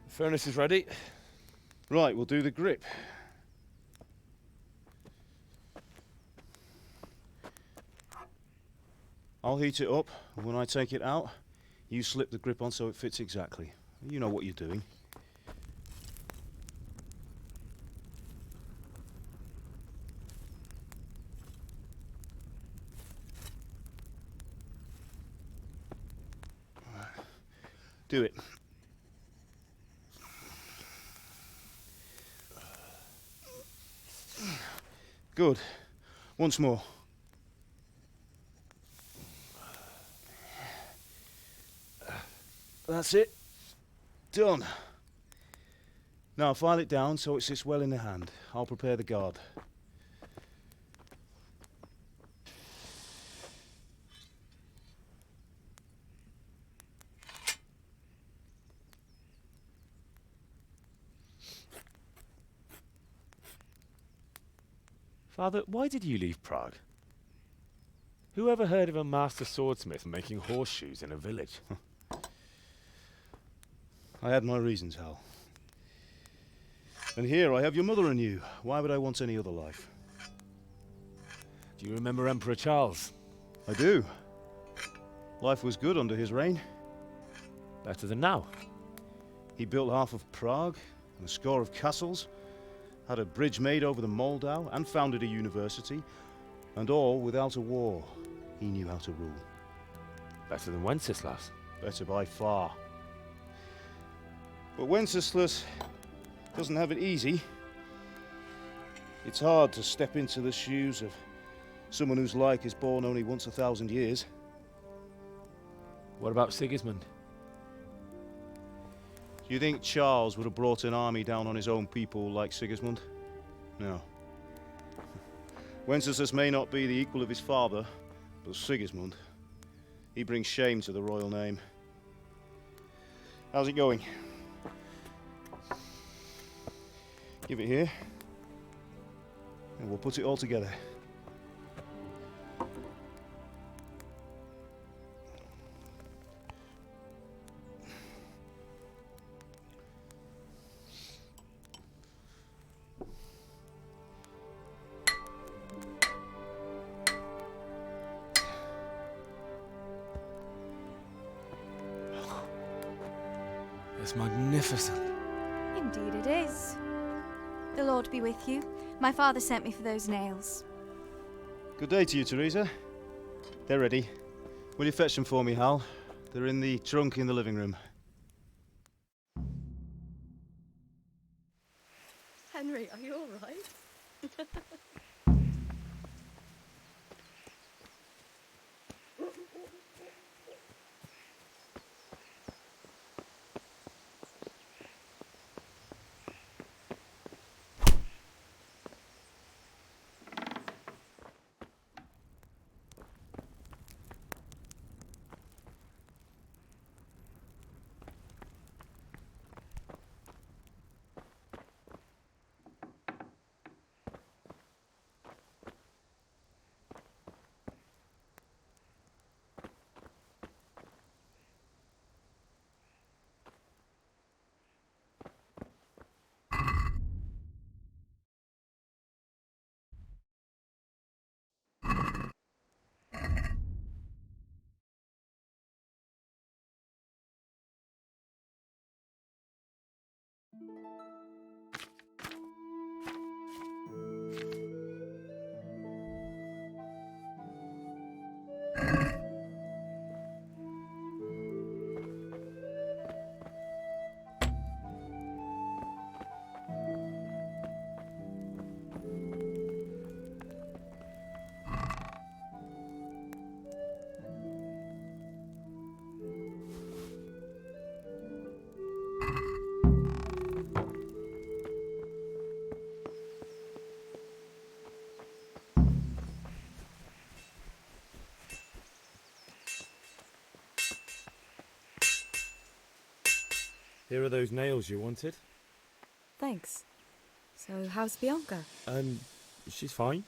The furnace is ready. Right, we'll do the grip. I'll heat it up, and when I take it out, you slip the grip on so it fits exactly. You know what you're doing. Do it. Good. Once more. That's it. Done. Now file it down so it sits well in the hand. I'll prepare the guard. Father, why did you leave Prague? Who ever heard of a master swordsmith making horseshoes in a village? I had my reasons, Hal. And here I have your mother and you. Why would I want any other life? Do you remember Emperor Charles? I do. Life was good under his reign. Better than now. He built half of Prague and a score of castles, had a bridge made over the Moldau, and founded a university, and all without a war. He knew how to rule. Better than Wenceslas. Better by far. But Wenceslas doesn't have it easy. It's hard to step into the shoes of someone whose like is born only once 1,000 years. What about Sigismund? Do you think Charles would have brought an army down on his own people like Sigismund? No. Wenceslas may not be the equal of his father, but Sigismund, he brings shame to the royal name. How's it going? Give it here, and we'll put it all together. It's magnificent. Indeed it is. The Lord be with you. My father sent me for those nails. Good day to you, Teresa. They're ready. Will you fetch them for me, Hal? They're in the trunk in the living room. Henry, are you all right? Here are those nails you wanted. Thanks. So, how's Bianca? She's fine.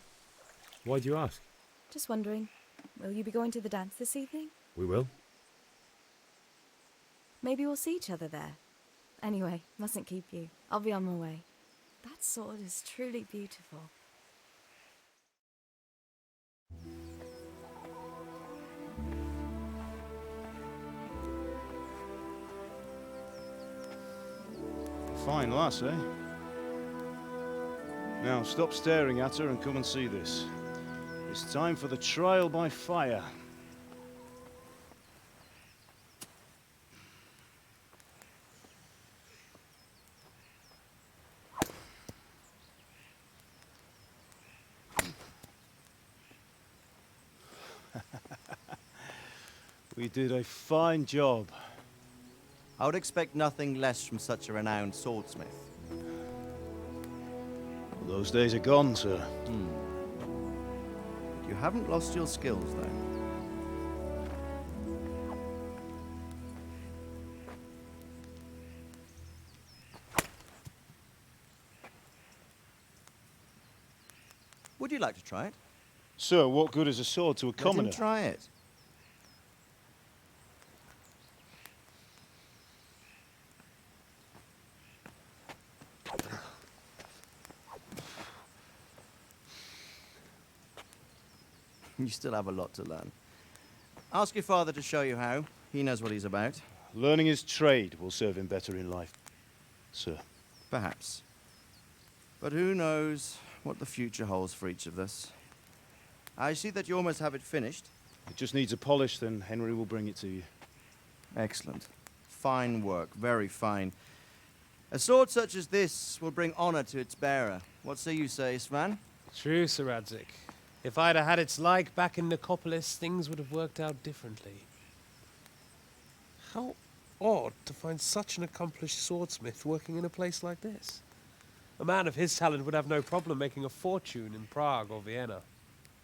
Why do you ask? Just wondering, will you be going to the dance this evening? We will. Maybe we'll see each other there. Anyway, mustn't keep you. I'll be on my way. That sword is truly beautiful. Fine lass, eh? Now, stop staring at her and come and see this. It's time for the trial by fire. We did a fine job. I would expect nothing less from such a renowned swordsmith. Well, those days are gone, sir. You haven't lost your skills, though. Would you like to try it? Sir, what good is a sword to a commoner? Let him try it. You still have a lot to learn. Ask your father to show you how. He knows what he's about. Learning his trade will serve him better in life, sir. Perhaps. But who knows what the future holds for each of us. I see that you almost have it finished. It just needs a polish, then Henry will bring it to you. Excellent. Fine work, very fine. A sword such as this will bring honor to its bearer. What say you, Svan? True, Sir Radzik. If I'd have had its like back in Nicopolis, things would have worked out differently. How odd to find such an accomplished swordsmith working in a place like this. A man of his talent would have no problem making a fortune in Prague or Vienna.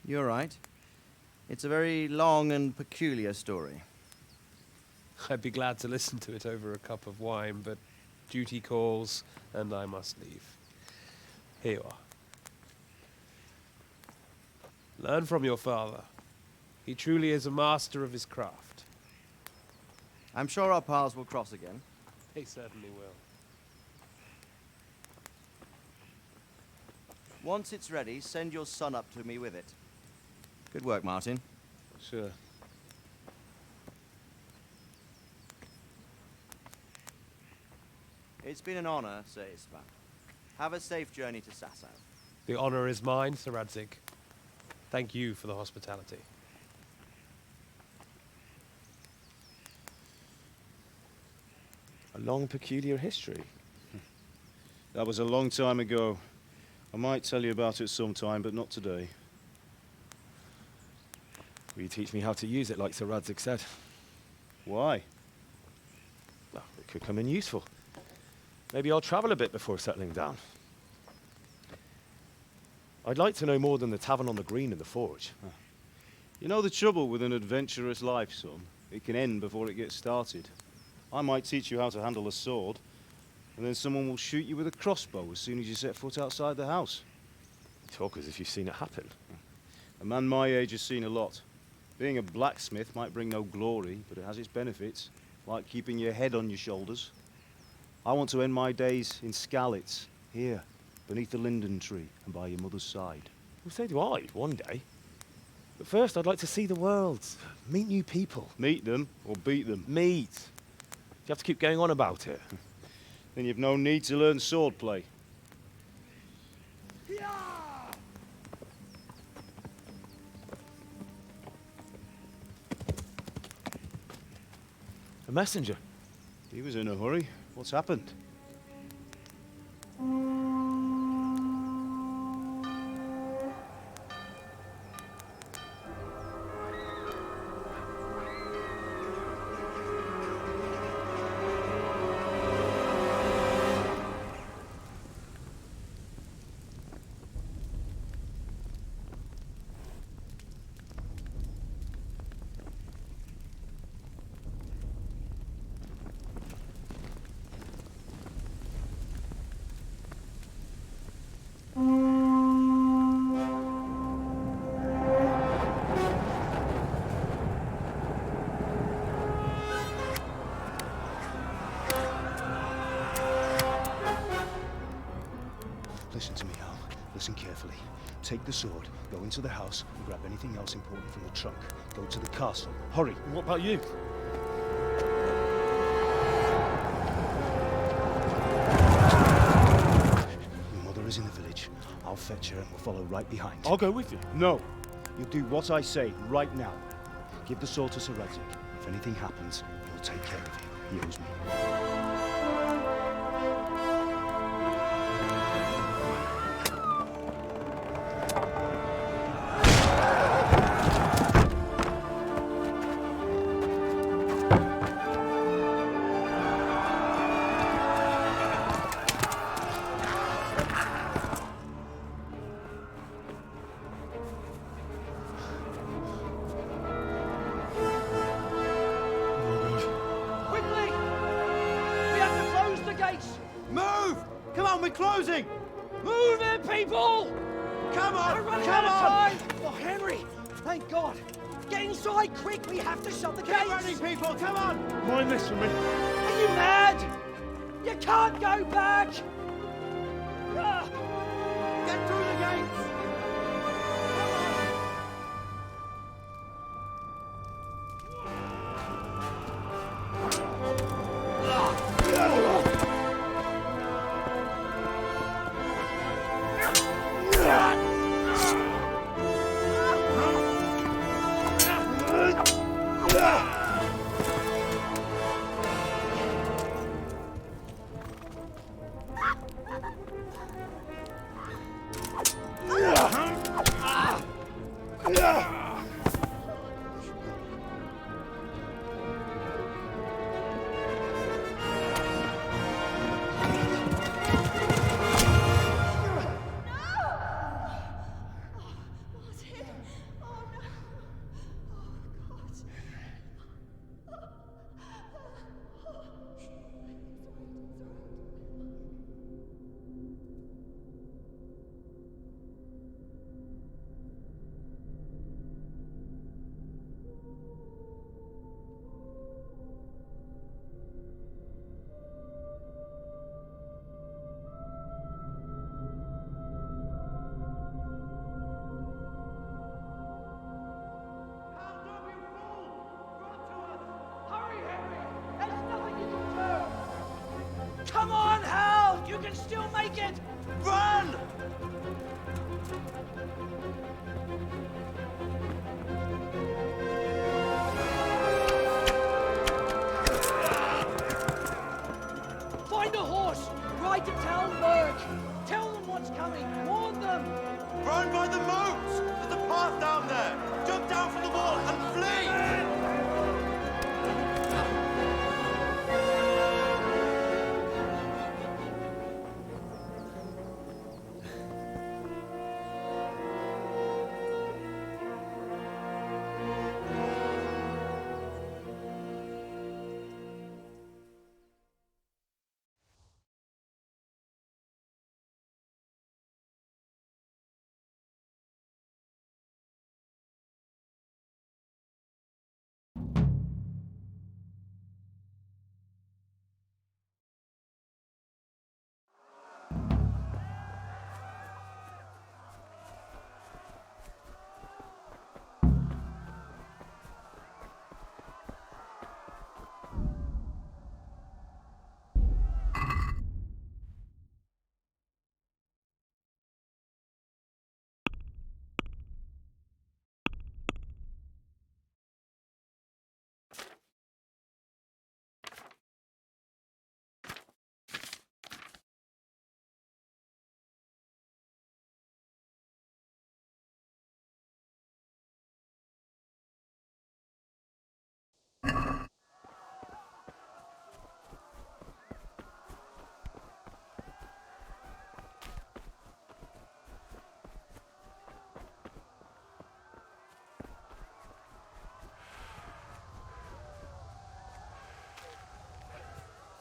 You're right. It's a very long and peculiar story. I'd be glad to listen to it over a cup of wine, but duty calls, and I must leave. Here you are. Learn from your father. He truly is a master of his craft. I'm sure our paths will cross again. They certainly will. Once it's ready, send your son up to me with it. Good work, Martin. Sure. It's been an honor, Sir Ispan. Have a safe journey to Sasau. The honor is mine, Sir Radzig. Thank you for the hospitality. A long, peculiar history. That was a long time ago. I might tell you about it sometime, but not today. Will you teach me how to use it like Sir Radzig said? Why? Well, it could come in useful. Maybe I'll travel a bit before settling down. I'd like to know more than the tavern on the green and the forge. You know the trouble with an adventurous life, son? It can end before it gets started. I might teach you how to handle a sword, and then someone will shoot you with a crossbow as soon as you set foot outside the house. You talk as if you've seen it happen. A man my age has seen a lot. Being a blacksmith might bring no glory, but it has its benefits, like keeping your head on your shoulders. I want to end my days in Skalitz, here, beneath the linden tree and by your mother's side. Well, so do I, one day. But first, I'd like to see the world, meet new people. Meet them or beat them? Meet. You have to keep going on about it. Then you've no need to learn swordplay. A messenger. He was in a hurry. What's happened? Listen to me, Al. Listen carefully. Take the sword, go into the house, and grab anything else important from the trunk. Go to the castle. Hurry! And what about you? Your mother is in the village. I'll fetch her and we'll follow right behind. I'll go with you. No! You'll do what I say right now. Give the sword to Sir Radzig. If anything happens, he'll take care of you. He owes me. Move! Come on, we're closing! Move it, people! Come on! We're running Come out of on! time! Oh, Henry! Thank God! Get inside, quick! We have to shut the gates! Get running, people! Come on! Mind this for me. Are you mad? You can't go back! Ah. Get through the gates! Run! Find a horse! Ride to town, Lurk! Tell them what's coming! Warn them! Run by the moat! There's a path down there! Jump down from the wall and flee!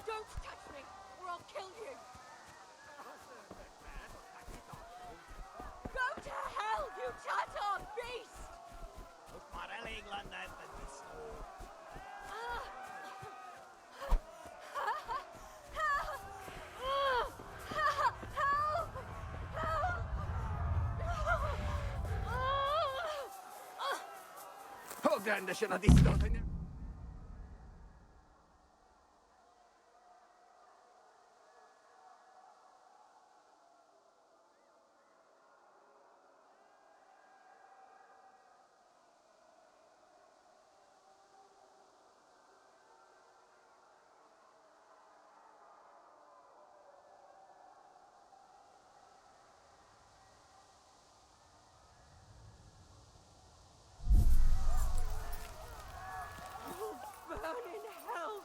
Don't touch me, or I'll kill you! Go to hell, you Tatar beast! Burn in hell,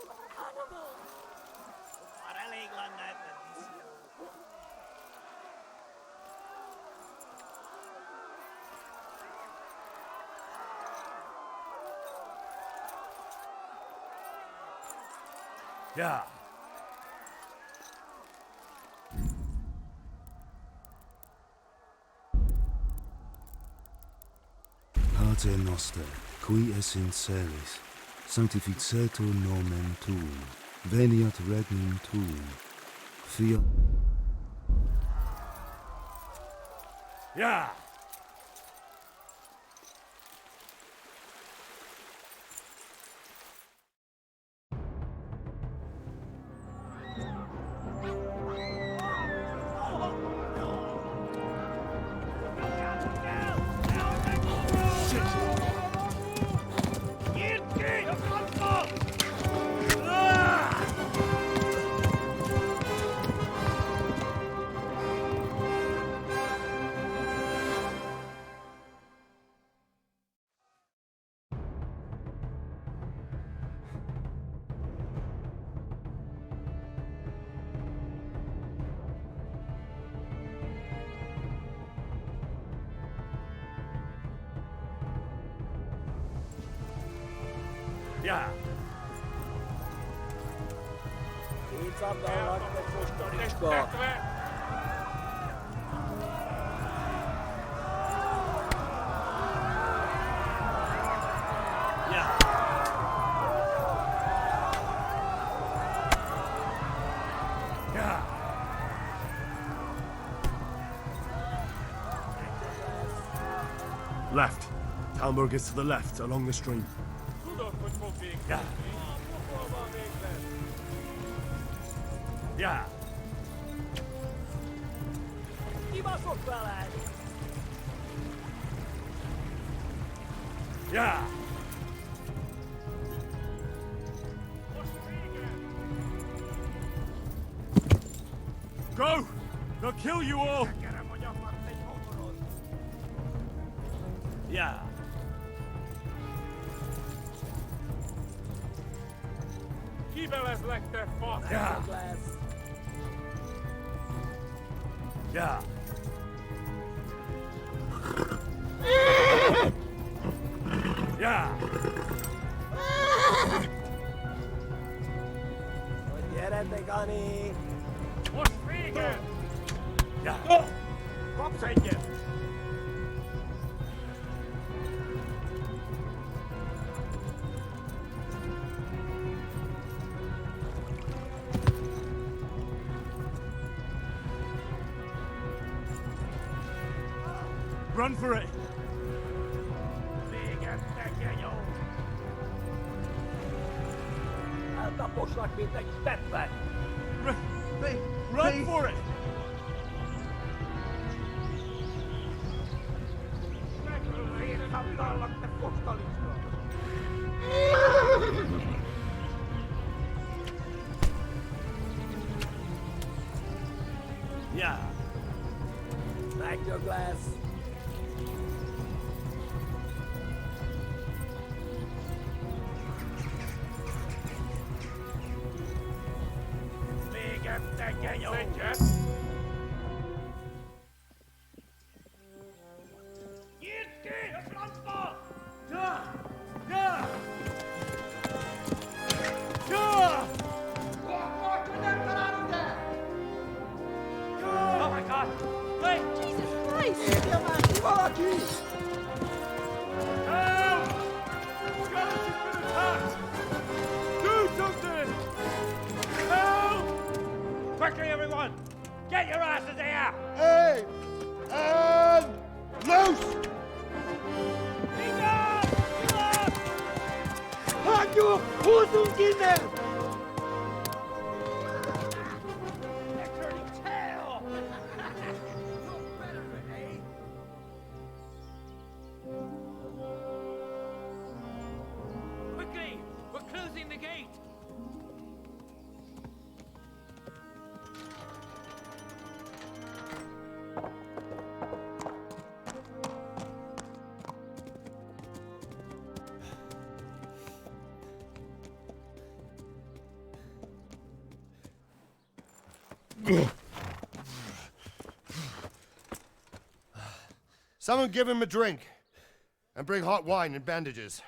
you animal! Yeah. Pater noster, qui es in celis, sanctificetur nomen tuum, veniat regnum tuum, fiat... Yeah. Yeah. Left. Talmberg is to the left, along the stream. Yeah. Yeah. kibaszott veled! Yeah. Go! They'll kill you all! Yeah. Kibelezlek, te fasz! Yeah. Yeah. Yeah. Gyertek, Ani! Most vége! Yeah. Kapsz egyet! Run for it! Eltaposlak, mint egy steppet! Run for it! Megölészattallak, te fosztalista! Yeah. Megdög lesz! Te genyó! Nyitd ki! A francba! Ja! Ja! Ja! Most, hogy nem találod el! Oh my God! Wait! Jesus Christ! Írja már ki valaki! Help! Scholarship been attacked! Do something! Help! Quickly, everyone! Get your asses here! Hey! And loose! Hagyjuk! Húzzunk innen! They're turning tail! Look better, eh? Quickly! We're closing the gate! Someone give him a drink. And bring hot wine and bandages.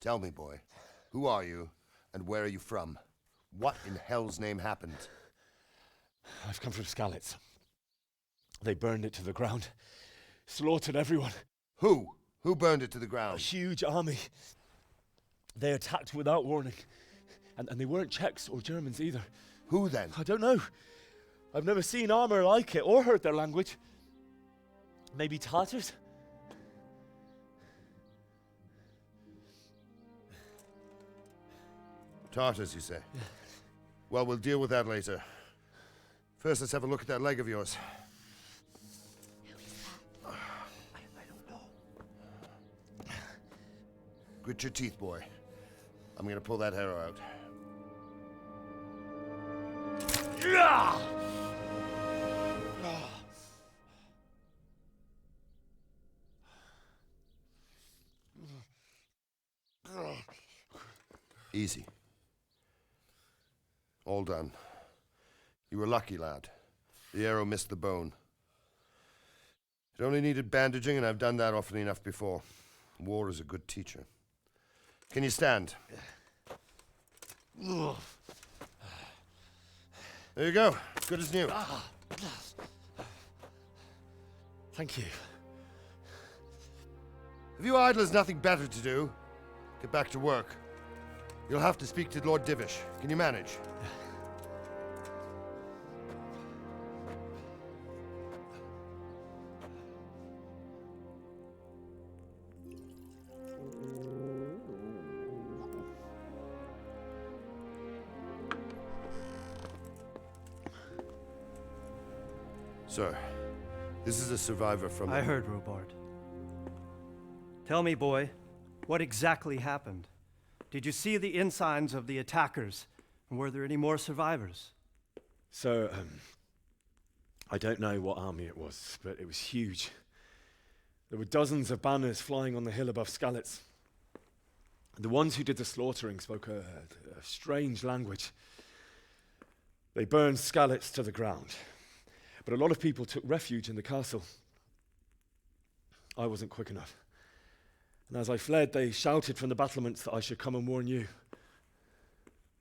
Tell me, boy, who are you and where are you from? What in hell's name happened? I've come from Skalitz. They burned it to the ground. Slaughtered everyone. Who? Who burned it to the ground? A huge army. They attacked without warning. And they weren't Czechs or Germans either. Who then? I don't know. I've never seen armor like it or heard their language. Maybe Tatars? Tartars, you say? Yeah. Well, we'll deal with that later. First, let's have a look at that leg of yours. I don't know. Grit your teeth, boy. I'm gonna pull that arrow out. Easy. All done. You were lucky, lad. The arrow missed the bone. It only needed bandaging, and I've done that often enough before. War is a good teacher. Can you stand? There you go. Good as new. Thank you. If you idlers nothing better to do, get back to work. You'll have to speak to Lord Divish. Can you manage? Sir, this is a survivor from... I heard, Robard. Tell me, boy, what exactly happened? Did you see the ensigns of the attackers? And were there any more survivors? So, I don't know what army it was, but it was huge. There were dozens of banners flying on the hill above Skalitz. The ones who did the slaughtering spoke a strange language. They burned Skalitz to the ground, but a lot of people took refuge in the castle. I wasn't quick enough. And as I fled, they shouted from the battlements that I should come and warn you.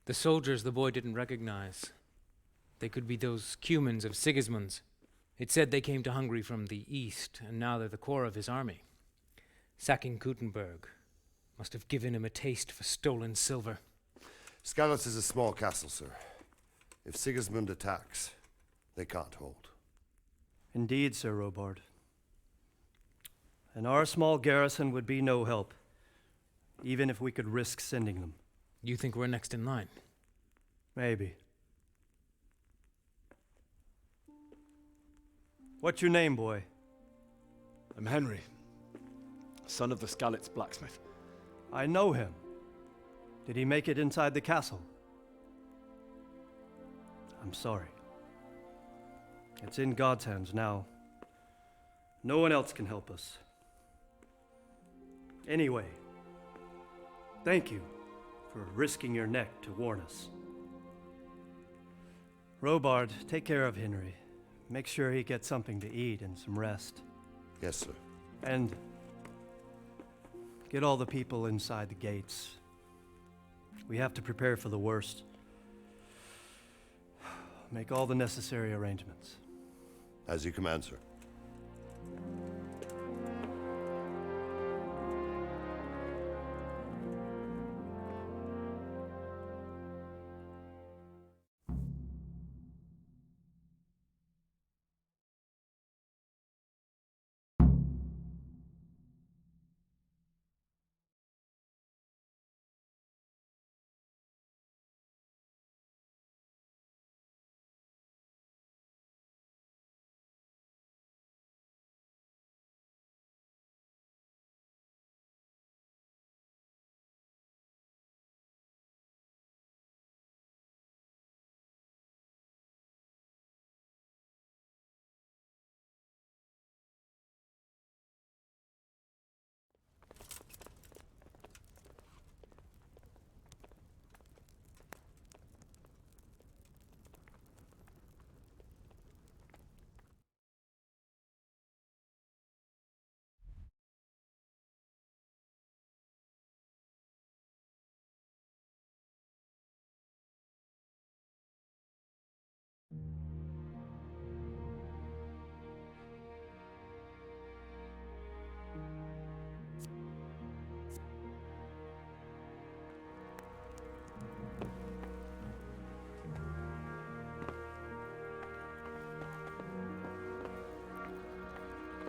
The soldiers the boy didn't recognize. They could be those Cumans of Sigismund's. It said they came to Hungary from the east, and now they're the core of his army. Sacking Gutenberg must have given him a taste for stolen silver. Skalitz is a small castle, sir. If Sigismund attacks, they can't hold. Indeed, Sir Robard. And our small garrison would be no help, even if we could risk sending them. You think we're next in line? Maybe. What's your name, boy? I'm Henry, son of the Skalitz blacksmith. I know him. Did he make it inside the castle? I'm sorry. It's in God's hands now. No one else can help us. Anyway, thank you for risking your neck to warn us. Robard, take care of Henry. Make sure he gets something to eat and some rest. Yes, sir. And get all the people inside the gates. We have to prepare for the worst. Make all the necessary arrangements. As you command, sir.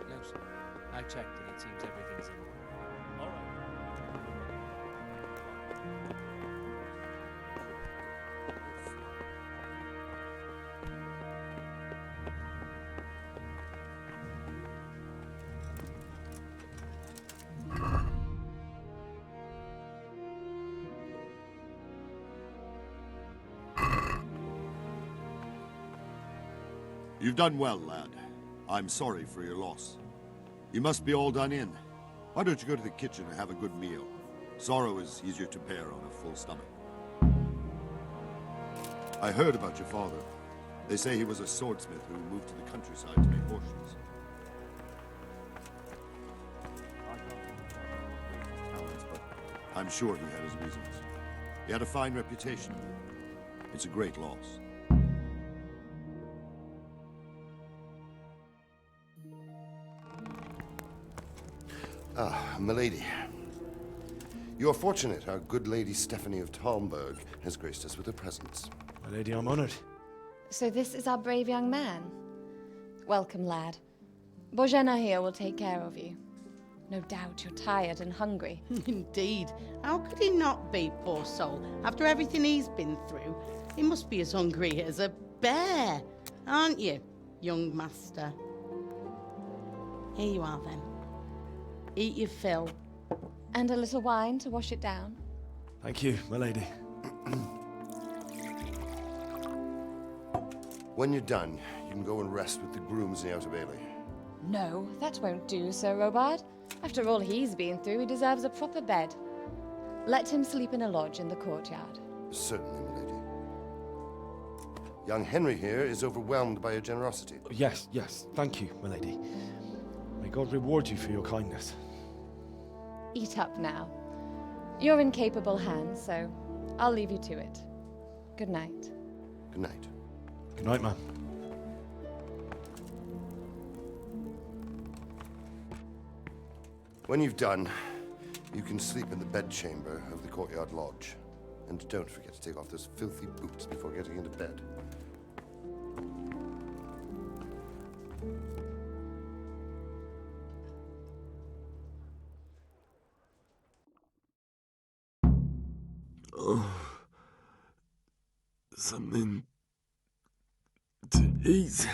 No, sir. I checked and it seems everything's in order. All right. You've done well, lad. I'm sorry for your loss. You must be all done in. Why don't you go to the kitchen and have a good meal? Sorrow is easier to bear on a full stomach. I heard about your father. They say he was a swordsmith who moved to the countryside to make horseshoes. I'm sure he had his reasons. He had a fine reputation. It's a great loss. Ah, milady. You are fortunate our good lady Stephanie of Talmberg has graced us with her presence. My lady, I'm honored. So this is our brave young man. Welcome, lad. Bozhena here will take care of you. No doubt you're tired and hungry. Indeed. How could he not be, poor soul? After everything he's been through, he must be as hungry as a bear, aren't you? young master. Here you are then. Eat your fill. And a little wine to wash it down. Thank you, my lady. When you're done, you can go and rest with the grooms in the Outer Bailey. No, that won't do, Sir Robard. After all he's been through, he deserves a proper bed. Let him sleep in a lodge in the courtyard. Certainly, my lady. Young Henry here is overwhelmed by your generosity. Yes, yes, thank you, my lady. May God reward you for your kindness. Eat up now. You're in capable hands, so I'll leave you to it. Good night. Good night. Good night, ma'am. When you've done, you can sleep in the bedchamber of the courtyard lodge. And don't forget to take off those filthy boots before getting into bed. Oh, something to eat.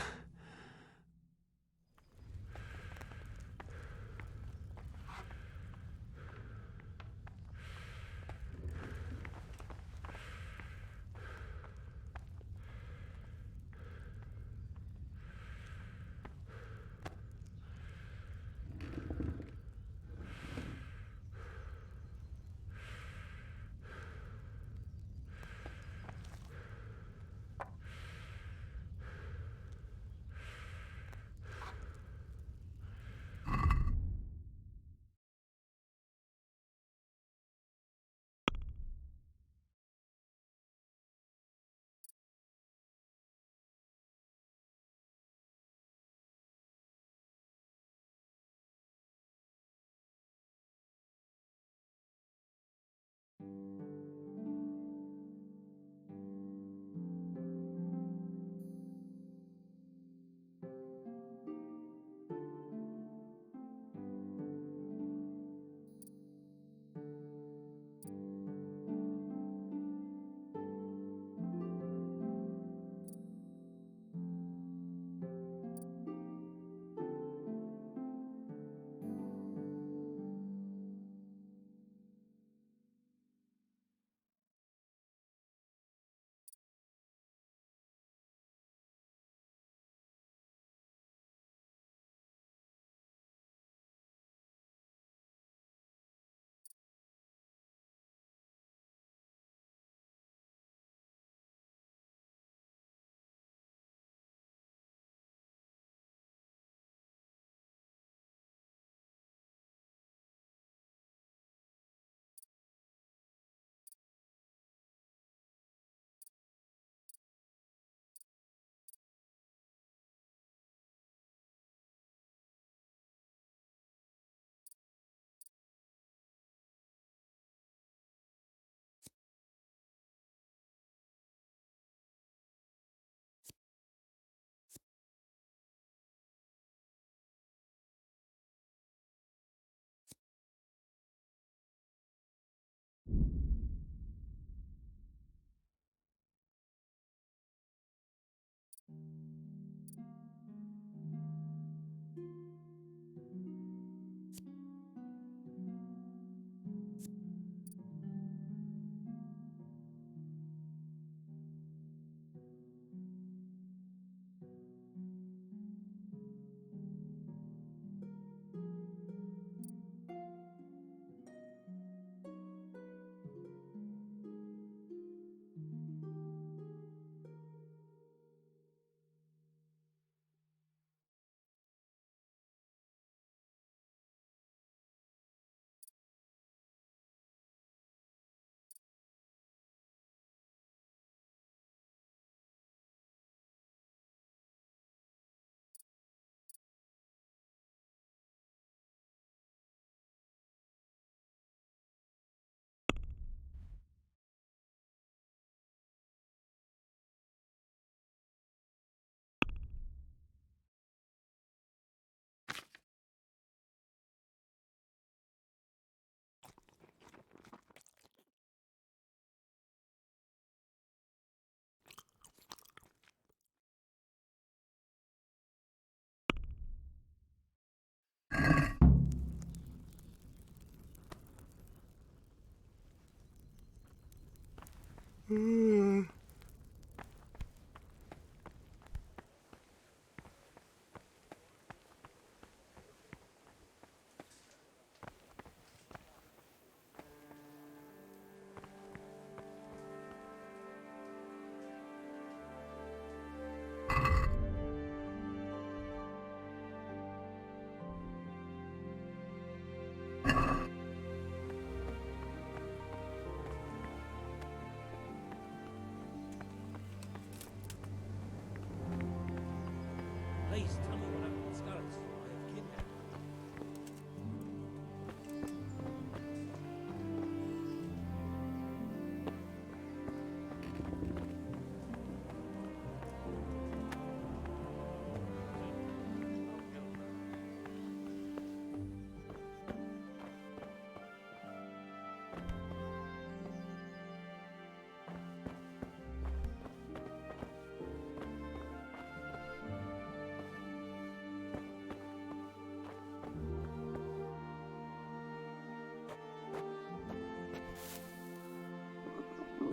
Please tell me what happened with Scarlet. I have kidnapped.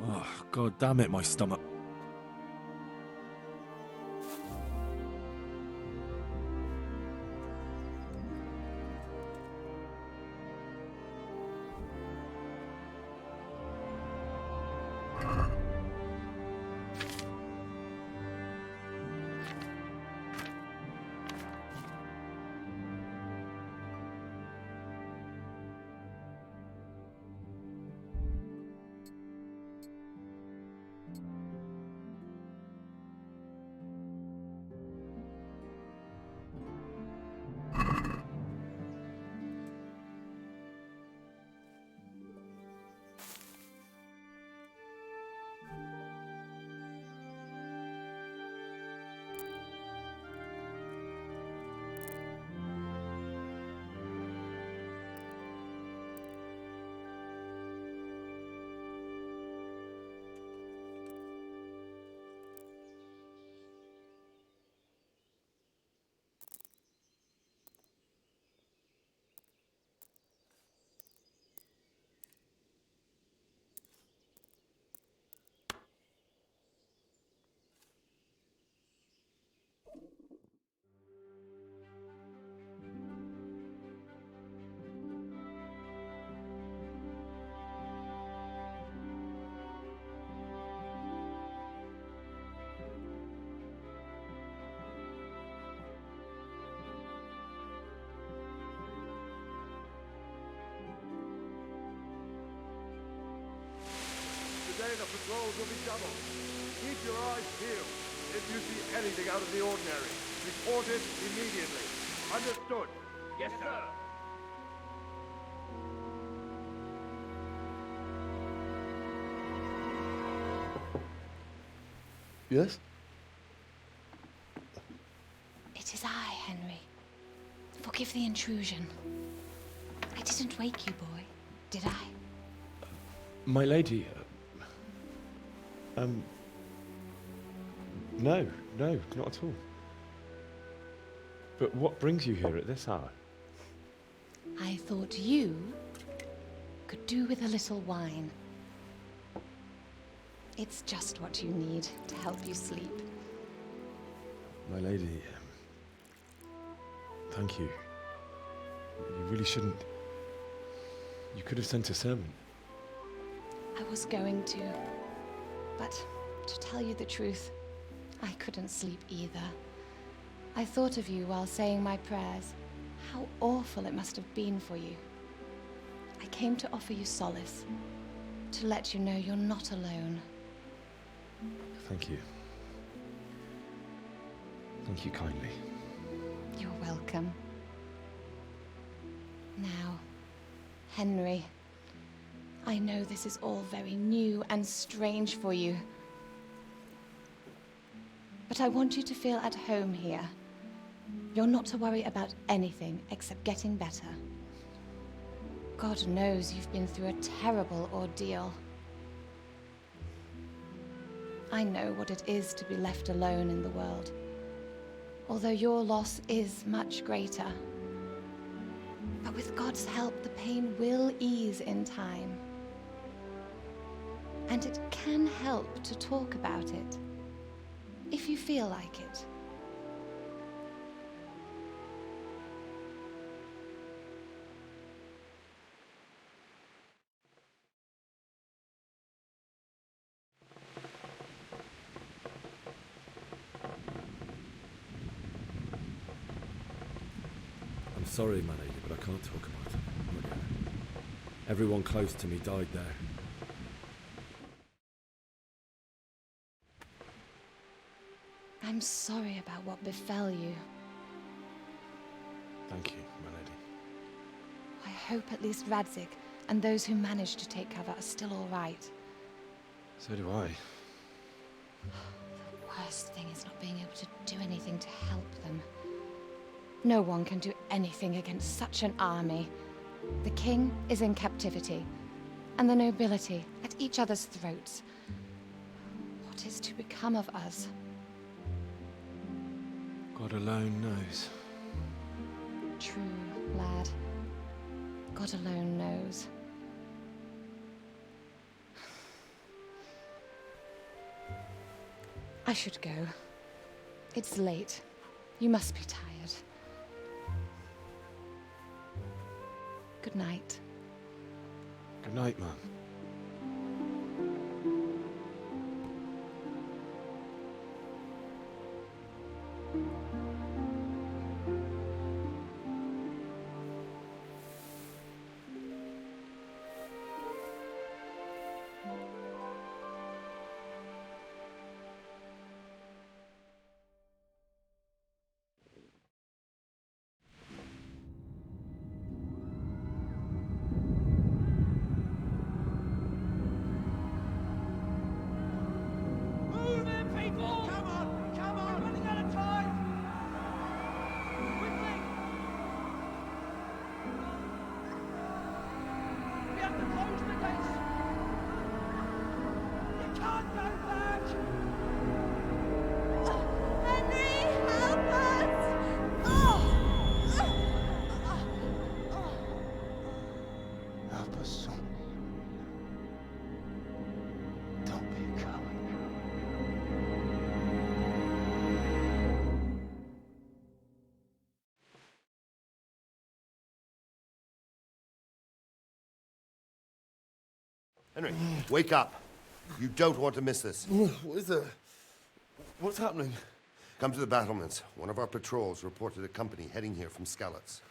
Oh, God damn it, my stomach. Today the patrols will be doubled. Keep your eyes peeled. If you see anything out of the ordinary, report it immediately. Understood? Yes, sir. Yes? It is I, Henry. Forgive the intrusion. I didn't wake you, boy, did I? My lady, no, not at all. But what brings you here at this hour? I thought you could do with a little wine. It's just what you need to help you sleep. My lady, thank you. You really shouldn't. You could have sent a sermon. I was going to, but to tell you the truth, I couldn't sleep either. I thought of you while saying my prayers. How awful it must have been for you. I came to offer you solace, to let you know you're not alone. Thank you. Thank you kindly. You're welcome. Now, Henry, I know this is all very new and strange for you, but I want you to feel at home here. You're not to worry about anything except getting better. God knows you've been through a terrible ordeal. I know what it is to be left alone in the world, although your loss is much greater. But with God's help, the pain will ease in time. And it can help to talk about it, if you feel like it. I'm sorry, my lady, but I can't talk about it. Look, everyone close to me died there. I'm sorry about what befell you. Thank you, my lady. I hope at least Radzig and those who managed to take cover are still all right. So do I. The worst thing is not being able to do anything to help them. No one can do anything against such an army. The king is in captivity, and the nobility at each other's throats. What is to become of us? God alone knows. True, lad. God alone knows. I should go. It's late. You must be tired. Good night. Good night, Mum. Move in, people! Come on! Come on! We're running out of time! Quickly! We have to close the gates! You can't go back! Henry, help Help us, son. Don't be a coward. Henry, wake up. You don't want to miss this. What is it? What's happening? Come to the battlements. One of our patrols reported a company heading here from Skalitz.